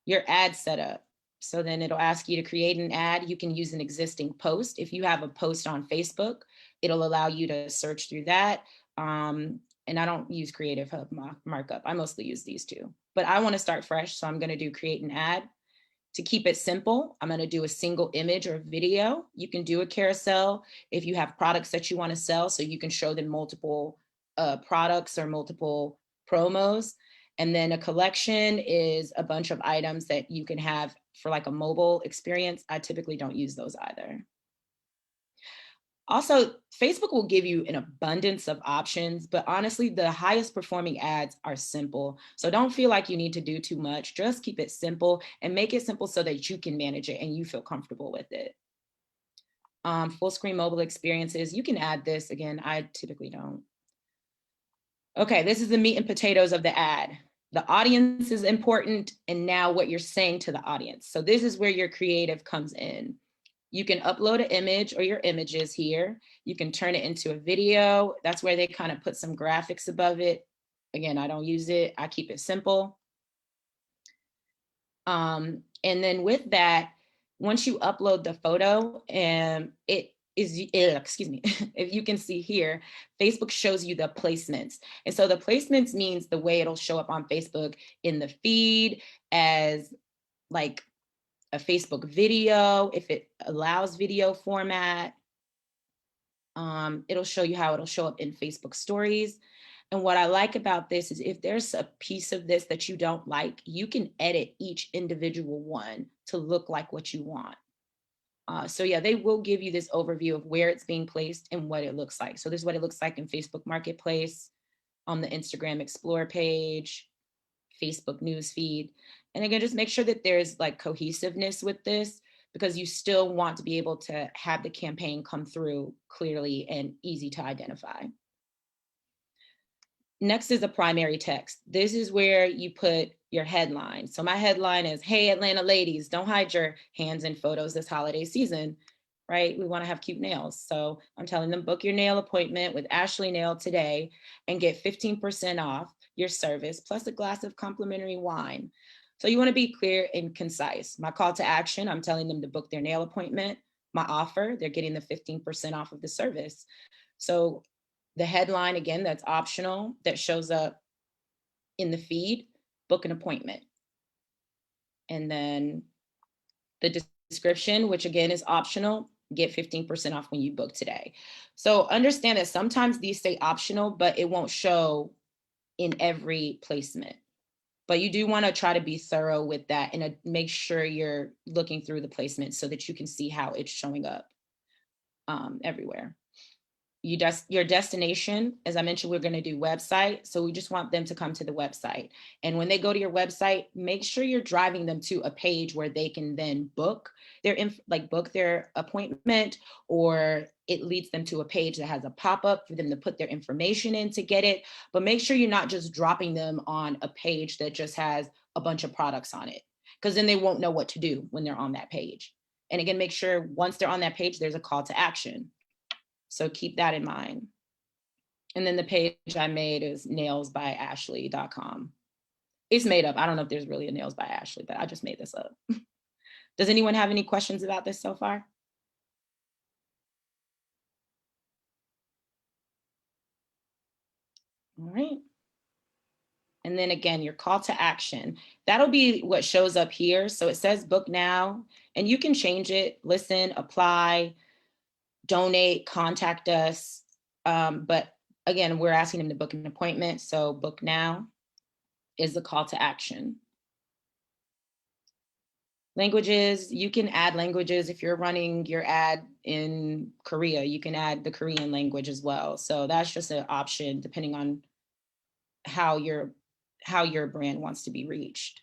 Your ad setup. So then it'll ask you to create an ad. You can use an existing post. If you have a post on Facebook, it'll allow you to search through that. And I don't use Creative Hub markup. I mostly use these two, but I want to start fresh. So I'm going to do create an ad. To keep it simple, I'm going to do a single image or video. You can do a carousel if you have products that you want to sell, so you can show them multiple products or multiple promos. And then a collection is a bunch of items that you can have for like a mobile experience. I typically don't use those either. Also, Facebook will give you an abundance of options, but honestly, the highest performing ads are simple. So don't feel like you need to do too much. Just keep it simple and make it simple so that you can manage it and you feel comfortable with it. Full screen mobile experiences, you can add this. Again, I typically don't. Okay, this is the meat and potatoes of the ad. The audience is important, and now what you're saying to the audience. So this is where your creative comes in. You can upload an image or your images here. You can turn it into a video. That's where they kind of put some graphics above it. Again, I don't use it. I keep it simple. And then with that, once you upload the photo, and excuse me, if you can see here, Facebook shows you the placements. And so the placements means the way it'll show up on Facebook in the feed as like a Facebook video, if it allows video format. It'll show you how it'll show up in Facebook stories. And what I like about this is if there's a piece of this that you don't like, you can edit each individual one to look like what you want. So yeah, they will give you this overview of where it's being placed and what it looks like. So this is what it looks like in Facebook Marketplace, on the Instagram Explore page, Facebook newsfeed. And again, just make sure that there's like cohesiveness with this, because you still want to be able to have the campaign come through clearly and easy to identify. Next is the primary text. This is where you put your headline. So my headline is, hey, Atlanta ladies, don't hide your hands in photos this holiday season, right? We want to have cute nails. So I'm telling them, book your nail appointment with Ashley Nail today and get 15% off your service plus a glass of complimentary wine. So you want to be clear and concise. My call to action, I'm telling them to book their nail appointment. My offer, they're getting the 15% off of the service. So the headline, again, that's optional, that shows up in the feed, book an appointment. And then the description, which again is optional, get 15% off when you book today. So understand that sometimes these say optional, but it won't show in every placement. But you do want to try to be thorough with that and make sure you're looking through the placement so that you can see how it's showing up everywhere. Your destination, as I mentioned, we're going to do website. So we just want them to come to the website. And when they go to your website, make sure you're driving them to a page where they can then book their appointment, or it leads them to a page that has a pop-up for them to put their information in to get it. But make sure you're not just dropping them on a page that just has a bunch of products on it, because then they won't know what to do when they're on that page. And again, make sure once they're on that page, there's a call to action. So keep that in mind. And then the page I made is nailsbyashley.com. It's made up. I don't know if there's really a Nails by Ashley, but I just made this up. Does anyone have any questions about this so far? All right. And then again, your call to action. That'll be what shows up here. So it says book now, and you can change it, listen, apply, donate, contact us. But again, we're asking them to book an appointment. So book now is the call to action. Languages, you can add languages. If you're running your ad in Korea, you can add the Korean language as well. So that's just an option depending on how your brand wants to be reached.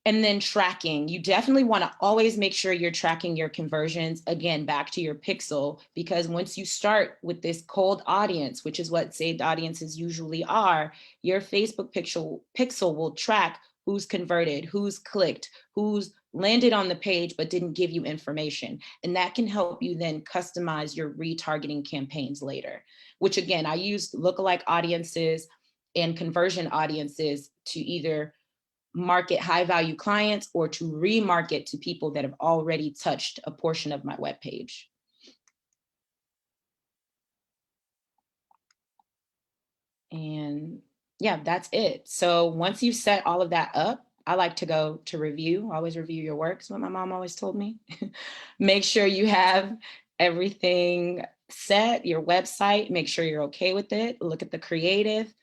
And then tracking, you definitely want to always make sure you're tracking your conversions, again, back to your pixel, because once you start with this cold audience, which is what saved audiences usually are, your Facebook pixel will track who's converted, who's clicked, who's landed on the page but didn't give you information. And that can help you then customize your retargeting campaigns later, which again, I use lookalike audiences and conversion audiences to either market high value clients or to remarket to people that have already touched a portion of my webpage. And yeah, that's it. So once you've set all of that up, I like to go to review. Always review your work, is what my mom always told me. Make sure you have everything set, your website, make sure you're okay with it. Look at the creative,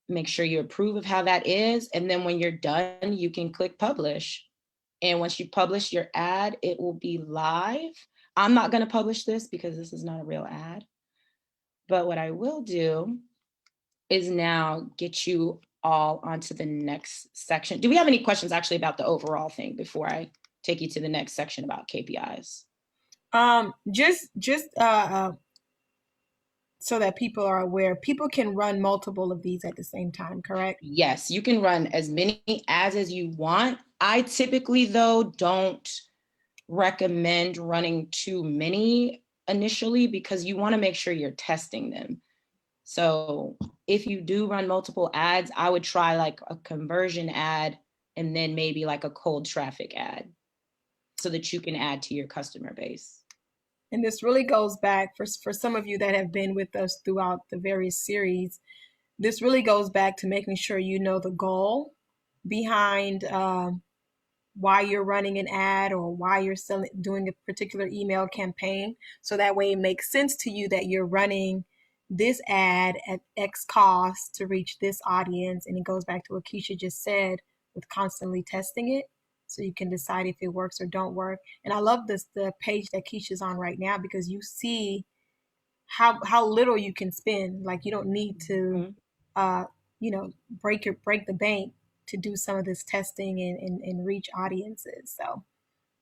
make sure you approve of how that is. And then when you're done, you can click publish. And once you publish your ad, it will be live. I'm not going to publish this because this is not a real ad. But what I will do is now get you all onto the next section. Do we have any questions actually about the overall thing before I take you to the next section about KPIs? So that people are aware, people can run multiple of these at the same time, correct? Yes, you can run as many ads as you want. I typically, though, don't recommend running too many initially because you want to make sure you're testing them. So if you do run multiple ads, I would try like a conversion ad and then maybe like a cold traffic ad so that you can add to your customer base. And this really goes back for some of you that have been with us throughout the various series. This really goes back to making sure you know the goal behind why you're running an ad or why you're doing a particular email campaign. So that way it makes sense to you that you're running this ad at X cost to reach this audience. And it goes back to what Kishia just said with constantly testing it, so you can decide if it works or don't work. And I love the page that Kishia's on right now, because you see how little you can spend. Like, you don't need to break the bank to do some of this testing and reach audiences. So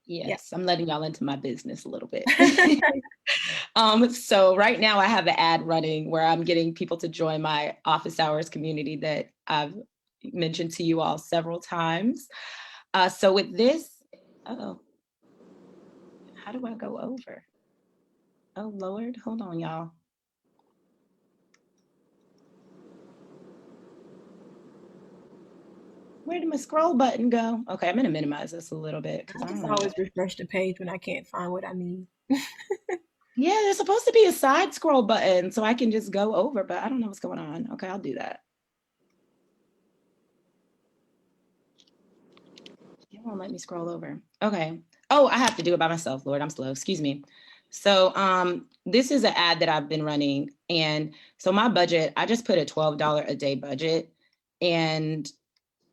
yes, I'm letting y'all into my business a little bit. So right now I have an ad running where I'm getting people to join my office hours community that I've mentioned to you all several times. So with this, how do I go over? Oh Lord, hold on, y'all. Where did my scroll button go? Okay, I'm gonna minimize this a little bit because I just don't always refresh the page when I can't find what I need. Yeah, there's supposed to be a side scroll button so I can just go over, but I don't know what's going on. Okay, I'll do that. It won't let me scroll over. Okay. Oh, I have to do it by myself. Lord, I'm slow. Excuse me. So this is an ad that I've been running. And so my budget, I just put a $12 a day budget. And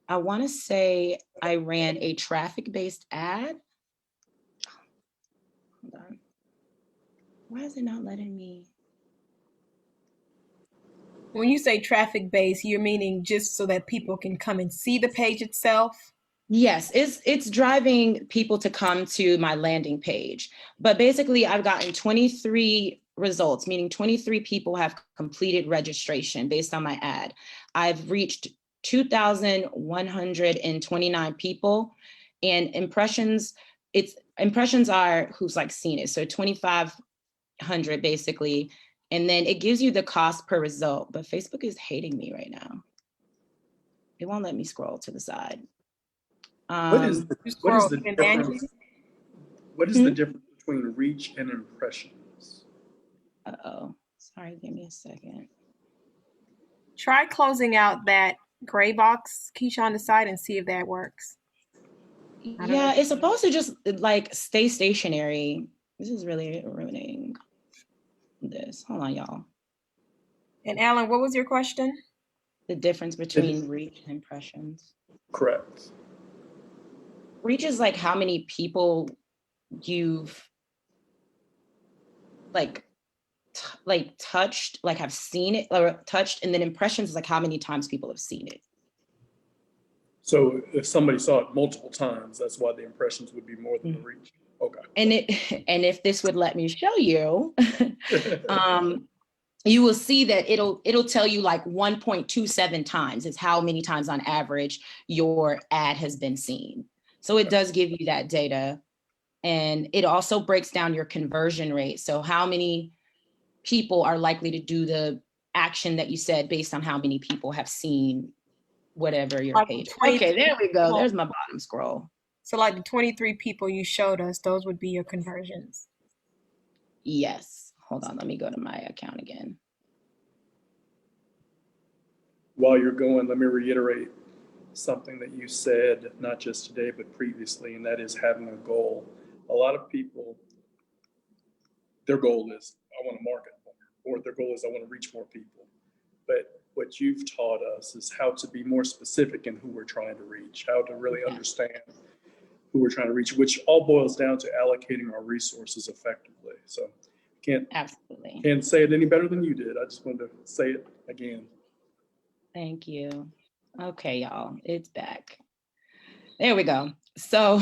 I want to say I ran a traffic-based ad. Hold on. Why is it not letting me? When you say traffic-based, you're meaning just so that people can come and see the page itself? Yes, it's driving people to come to my landing page. But basically, I've gotten 23 results, meaning 23 people have completed registration based on my ad. I've reached 2,129 people, and impressions are who's like seen it. So 2,500 basically, and then it gives you the cost per result. But Facebook is hating me right now. It won't let me scroll to the side. What is the difference? What is the difference between reach and impressions? Sorry, give me a second. Try closing out that gray box, Kishia, on the side and see if that works. Yeah, it's supposed to just like stay stationary. This is really ruining this. Hold on, y'all. And Alan, what was your question? The difference between reach and impressions. Correct. Reach is like how many people you've touched, like have seen it or touched, and then impressions is like how many times people have seen it. So if somebody saw it multiple times, that's why the impressions would be more than the reach. Okay. And if this would let me show you, you will see that it'll tell you like 1.27 times is how many times on average your ad has been seen. So it does give you that data. And it also breaks down your conversion rate. So how many people are likely to do the action that you said based on how many people have seen whatever your Like page. 20 Okay, there we go. There's my bottom scroll. So like the 23 people you showed us, those would be your conversions. Yes. Hold on. Let me go to my account again. While you're going, let me reiterate something that you said, not just today, but previously, and that is having a goal. A lot of people, their goal is, I want to market more, or their goal is, I want to reach more people. But what you've taught us is how to be more specific in who we're trying to reach, how to really understand who we're trying to reach, which all boils down to allocating our resources effectively. So Absolutely. Can't say it any better than you did. I just wanted to say it again. Thank you. Okay, y'all, it's back. There we go. So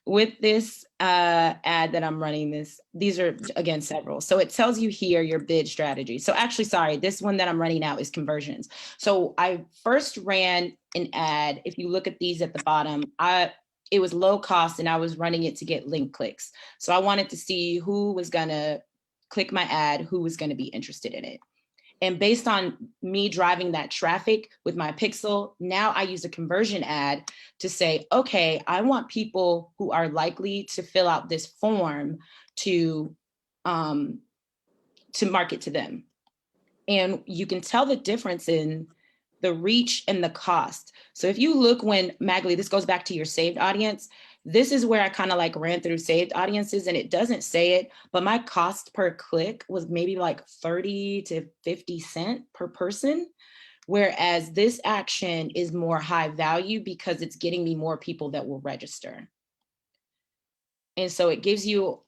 with this ad that I'm running, these are, again, several. So it tells you here your bid strategy. So actually, sorry, this one that I'm running now is conversions. So I first ran an ad. If you look at these at the bottom, it was low cost and I was running it to get link clicks. So I wanted to see who was gonna click my ad, who was gonna be interested in it. And based on me driving that traffic with my pixel, now I use a conversion ad to say, okay, I want people who are likely to fill out this form to market to them. And you can tell the difference in the reach and the cost. So if you look when, Magali, this goes back to your saved audience, this is where I kind of like ran through saved audiences and it doesn't say it, but my cost per click was maybe like 30 to 50 cents per person. Whereas this action is more high value because it's getting me more people that will register. And so it gives you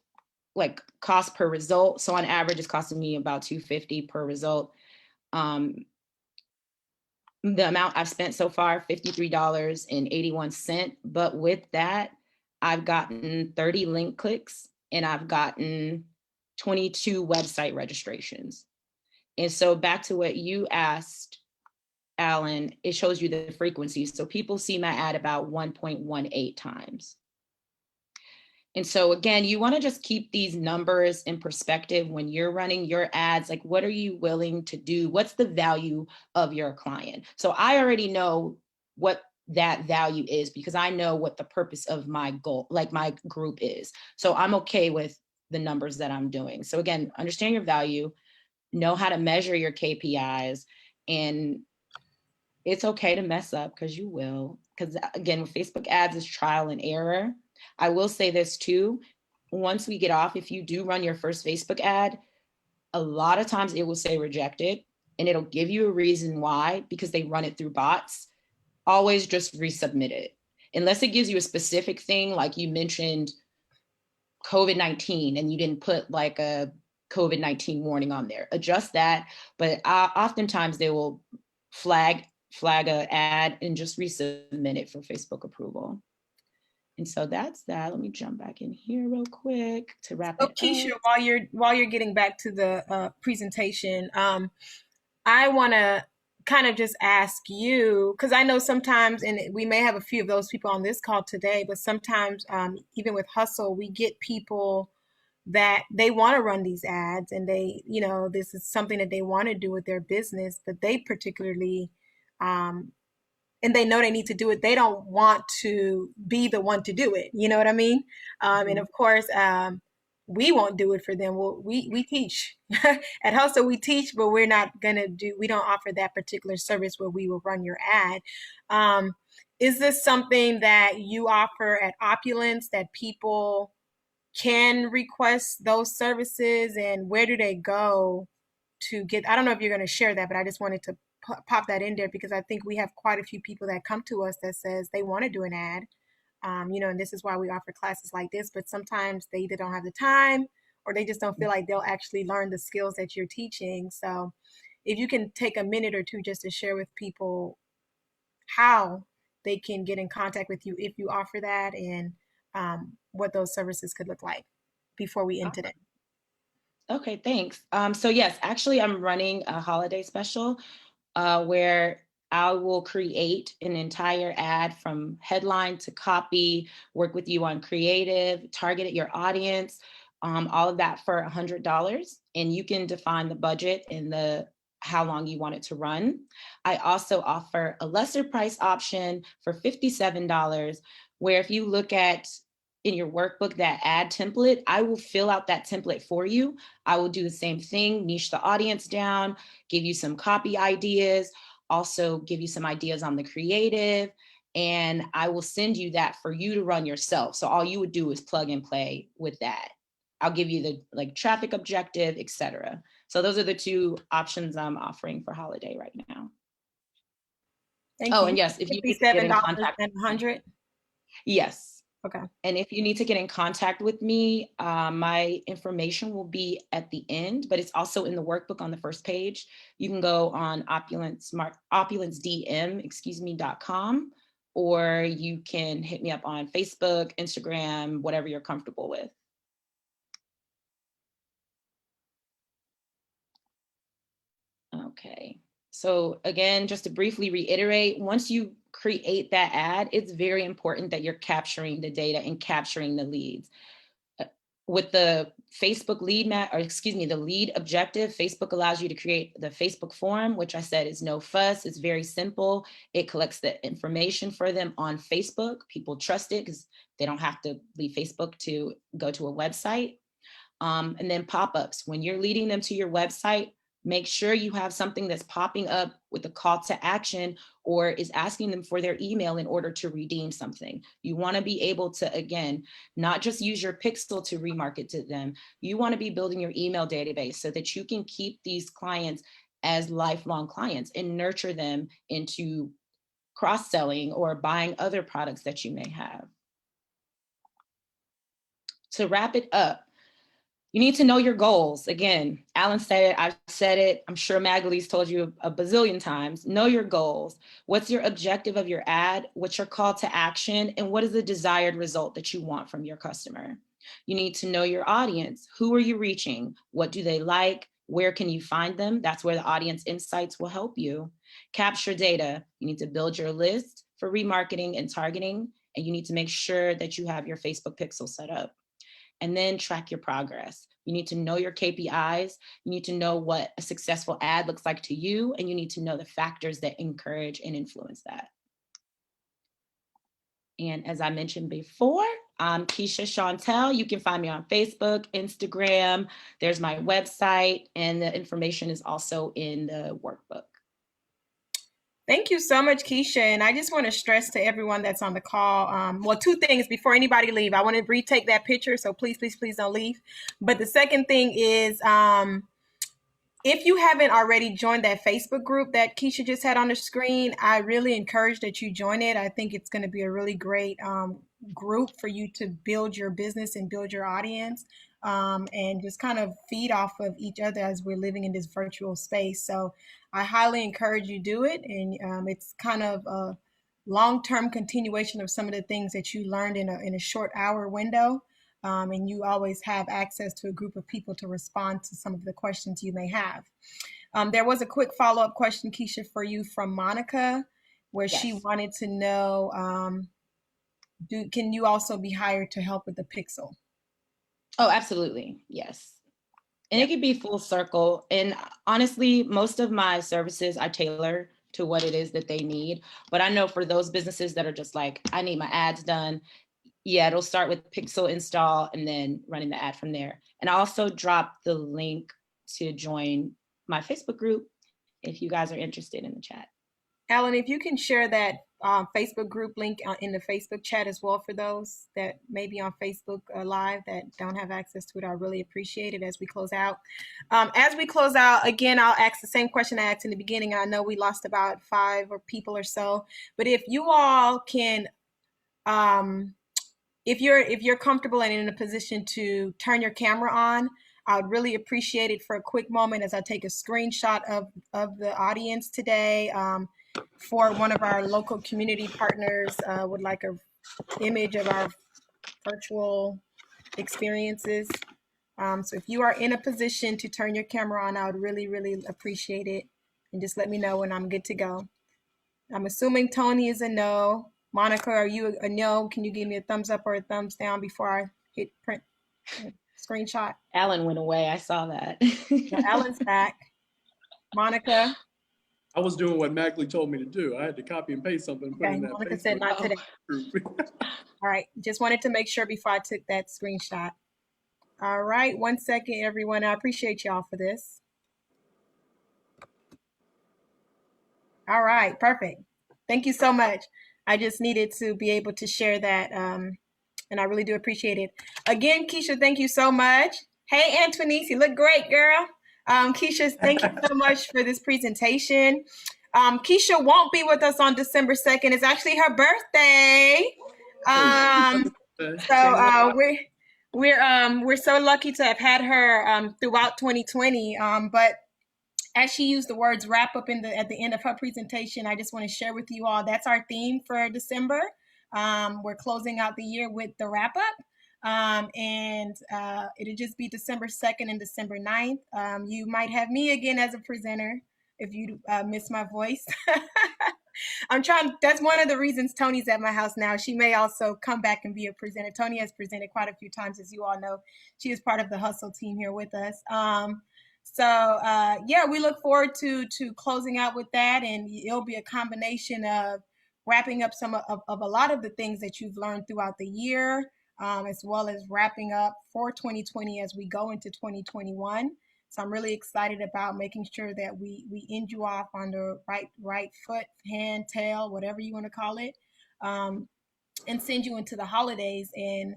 like cost per result. So on average, it's costing me about $250 per result. The amount I've spent so far, $53.81. But with that, I've gotten 30 link clicks and I've gotten 22 website registrations. And so back to what you asked, Alan, it shows you the frequency. So people see my ad about 1.18 times. And so again, you want to just keep these numbers in perspective when you're running your ads. Like, what are you willing to do? What's the value of your client? So I already know what that value is because I know what the purpose of my goal, like my group is. So I'm okay with the numbers that I'm doing. So again, understand your value, know how to measure your KPIs, and it's okay to mess up because you will. Because again, with Facebook ads, it's trial and error. I will say this too, once we get off, if you do run your first Facebook ad, a lot of times it will say rejected and it'll give you a reason why, because they run it through bots. Always just resubmit it. Unless it gives you a specific thing, like you mentioned COVID-19 and you didn't put like a COVID-19 warning on there, adjust that. But oftentimes they will flag an ad and just resubmit it for Facebook approval. And so that's that. Let me jump back in here real quick to wrap it Kishia, up. while you're getting back to the presentation, I want to kind of just ask you, because I know sometimes, and we may have a few of those people on this call today, but sometimes even with Hustle, we get people that they want to run these ads and they, this is something that they want to do with their business, but they particularly and they know they need to do it. They don't want to be the one to do it. You know what I mean? And of course, we won't do it for them. We teach at Hustle. We teach, but we don't offer that particular service where we will run your ad. Is this something that you offer at Opulence that people can request those services, and where do they go to get? I don't know if you're going to share that, but I just wanted to pop that in there because I think we have quite a few people that come to us that says they want to do an ad, and this is why we offer classes like this, but sometimes they either don't have the time or they just don't feel like they'll actually learn the skills that you're teaching. So if you can take a minute or two just to share with people how they can get in contact with you if you offer that, and what those services could look like before we end today. Okay, thanks. So yes, actually I'm running a holiday special where I will create an entire ad from headline to copy, work with you on creative, target at your audience, all of that for $100. And you can define the budget and how long you want it to run. I also offer a lesser price option for $57, where if you look at in your workbook, that ad template, I will fill out that template for you. I will do the same thing, niche the audience down, give you some copy ideas, also give you some ideas on the creative, and I will send you that for you to run yourself. So all you would do is plug and play with that. I'll give you the traffic objective, etc. So those are the two options I'm offering for holiday right now. Thank you. And yes, if you need to get in contact, and 100. Yes. Okay. And if you need to get in contact with me, my information will be at the end, but it's also in the workbook on the first page. You can go on opulencedm.com, or you can hit me up on Facebook, Instagram, whatever you're comfortable with. Okay. So again, just to briefly reiterate, once you create that ad, it's very important that you're capturing the data and capturing the leads. With the Facebook lead the lead objective, Facebook allows you to create the Facebook form, which I said is no fuss. It's very simple. It collects the information for them on Facebook. People trust it because they don't have to leave Facebook to go to a website. And then pop-ups. When you're leading them to your website, make sure you have something that's popping up with a call to action or is asking them for their email in order to redeem something. You want to be able to, again, not just use your pixel to remarket to them. You want to be building your email database so that you can keep these clients as lifelong clients and nurture them into cross-selling or buying other products that you may have. To wrap it up, you need to know your goals. Again, Alan said it, I've said it, I'm sure Magali's told you a bazillion times. Know your goals. What's your objective of your ad? What's your call to action? And what is the desired result that you want from your customer? You need to know your audience. Who are you reaching? What do they like? Where can you find them? That's where the audience insights will help you. Capture data. You need to build your list for remarketing and targeting, and you need to make sure that you have your Facebook pixel set up. And then track your progress. You need to know your KPIs. You need to know what a successful ad looks like to you, and you need to know the factors that encourage and influence that. And as I mentioned before, I'm Kishia Shawntel. You can find me on Facebook, Instagram. There's my website, and the information is also in the workbook. Thank you so much, Kishia. And I just want to stress to everyone that's on the call, well, two things before anybody leave. I want to retake that picture, so please, please, please don't leave. But the second thing is, if you haven't already joined that Facebook group that Kishia just had on the screen, I really encourage that you join it. I think it's going to be a really great group for you to build your business and build your audience. And just kind of feed off of each other as we're living in this virtual space. So I highly encourage you do it. And it's kind of a long-term continuation of some of the things that you learned in a short hour window. And you always have access to a group of people to respond to some of the questions you may have. There was a quick follow-up question, Kishia, for you from Monica, where yes. She wanted to know, can you also be hired to help with the pixel? Oh, absolutely. Yes. And it could be full circle. And honestly, most of my services I tailor to what it is that they need. But I know for those businesses that are just like, I need my ads done. Yeah, it'll start with pixel install and then running the ad from there. And I also dropped the link to join my Facebook group if you guys are interested in the chat. Alan, if you can share that Facebook group link in the Facebook chat as well for those that may be on Facebook Live that don't have access to it, I really appreciate it as we close out. As we close out, again, I'll ask the same question I asked in the beginning. I know we lost about 5 people or so, but if you all can, if you're comfortable and in a position to turn your camera on, I would really appreciate it for a quick moment as I take a screenshot of the audience today. for one of our local community partners would like a image of our virtual experiences. So if you are in a position to turn your camera on, I would really, really appreciate it. And just let me know when I'm good to go. I'm assuming Tony is a no. Monica, are you a no? Can you give me a thumbs up or a thumbs down before I hit print screenshot? Alan went away. I saw that. Now, Alan's back. Monica? I was doing what Mackley told me to do. I had to copy and paste something and put Okay, in that Monica Facebook said not today. group. All right, just wanted to make sure before I took that screenshot. All right, 1 second, everyone. I appreciate y'all for this. All right, perfect. Thank you so much. I just needed to be able to share that, and I really do appreciate it. Again, Kishia, thank you so much. Hey, Antoinette, you look great, girl. Kishia, thank you so much for this presentation. Kishia won't be with us on December 2nd. It's actually her birthday. So we're so lucky to have had her throughout 2020. But as she used the words wrap up at the end of her presentation, I just want to share with you all that's our theme for December. We're closing out the year with the wrap up. And it'll just be December 2nd and December 9th. You might have me again as a presenter if you miss my voice. That's one of the reasons Tony's at my house now. She may also come back and be a presenter. Tony has presented quite a few times, as you all know. She is part of the Hustle team here with us. Yeah, we look forward to closing out with that, and it'll be a combination of wrapping up some of a lot of the things that you've learned throughout the year, as well as wrapping up for 2020 as we go into 2021. So I'm really excited about making sure that we end you off on the right foot, hand, tail, whatever you want to call it, and send you into the holidays. And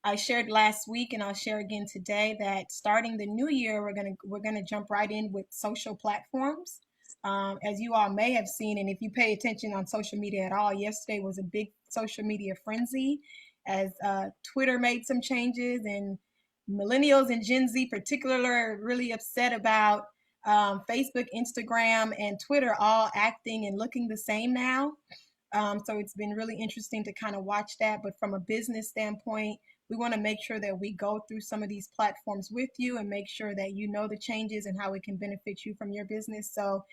I shared last week, and I'll share again today, that starting the new year, we're gonna jump right in with social platforms. As you all may have seen, and if you pay attention on social media at all, yesterday was a big social media frenzy as Twitter made some changes, and millennials and Gen Z particularly are really upset about Facebook, Instagram, and Twitter all acting and looking the same now. So it's been really interesting to kind of watch that. But from a business standpoint, we want to make sure that we go through some of these platforms with you and make sure that you know the changes and how it can benefit you from your business. So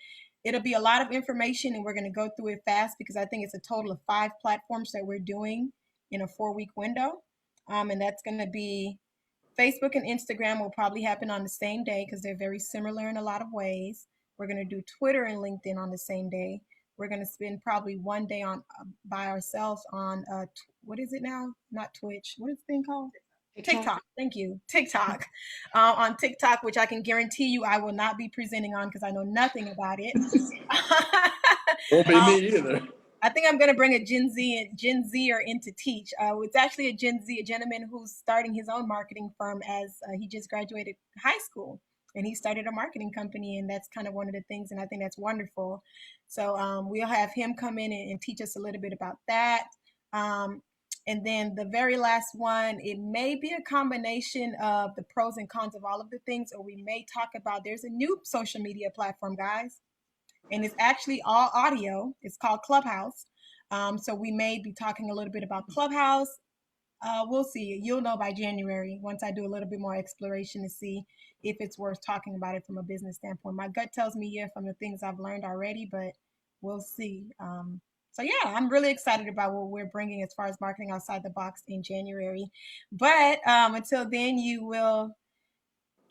it'll be a lot of information, and we're going to go through it fast because I think it's a total of 5 platforms that we're doing in a 4-week window. And that's going to be Facebook and Instagram will probably happen on the same day because they're very similar in a lot of ways. We're going to do Twitter and LinkedIn on the same day. We're going to spend probably one day on by ourselves on what is it now? Not Twitch. What is the thing called? TikTok. Thank you. TikTok. On TikTok, which I can guarantee you I will not be presenting on because I know nothing about it. Won't be me either. I think I'm going to bring a Gen Zer in to teach. It's actually a gentleman who's starting his own marketing firm as he just graduated high school, and he started a marketing company, and that's kind of one of the things, and I think that's wonderful. So we'll have him come in and teach us a little bit about that. And then the very last one, it may be a combination of the pros and cons of all of the things, or we may talk about, there's a new social media platform, guys, and it's actually all audio. It's called Clubhouse. So we may be talking a little bit about Clubhouse. We'll see. You'll know by January once I do a little bit more exploration to see if it's worth talking about it from a business standpoint. My gut tells me yeah from the things I've learned already, but we'll see. So yeah, I'm really excited about what we're bringing as far as marketing outside the box in January. But until then, you will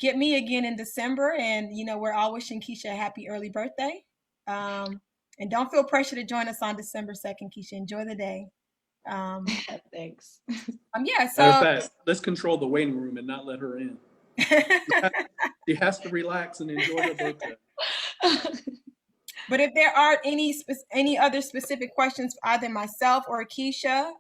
get me again in December. And, we're all wishing Kishia a happy early birthday. And don't feel pressure to join us on December 2nd, Kishia. Enjoy the day. Thanks. Yeah, so let's control the waiting room and not let her in. She has to relax and enjoy her birthday. But if there are any other specific questions for either myself or Kishia,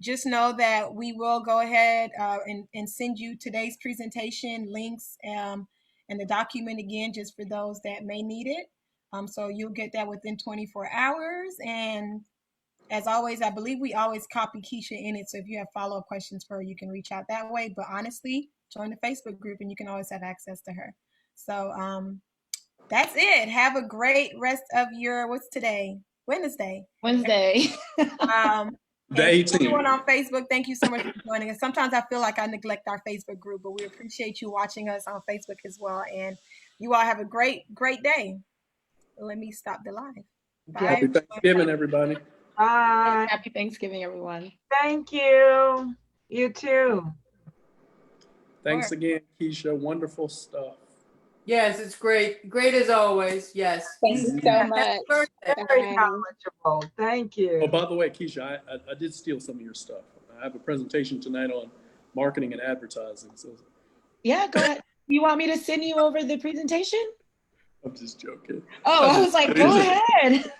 just know that we will go ahead and send you today's presentation links and the document again, just for those that may need it. So you'll get that within 24 hours. And as always, I believe we always copy Kishia in it. So if you have follow-up questions for her, you can reach out that way. But honestly, join the Facebook group and you can always have access to her. So That's it. Have a great rest of your, what's today? Wednesday. Wednesday. The And 18th. everyone on Facebook, thank you so much for joining us. Sometimes I feel like I neglect our Facebook group, but we appreciate you watching us on Facebook as well. And you all have a great day. Let me stop the live. Bye. Happy Thanksgiving, everybody. Bye. Happy Thanksgiving, everyone. Thank you. You too. Thanks again, Kishia. Wonderful stuff. Yes, it's great. Great as always. Yes. Thank you so Happy much. birthday. Very Bye. knowledgeable. Thank you. Oh, by the way, Kishia, I did steal some of your stuff. I have a presentation tonight on marketing and advertising. So Yeah, go ahead. You want me to send you over the presentation? I'm just joking. Oh, I was like, go ahead.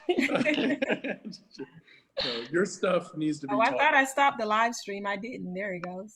Your stuff needs to be Oh, I taught. thought I stopped the live stream. I didn't. There he goes.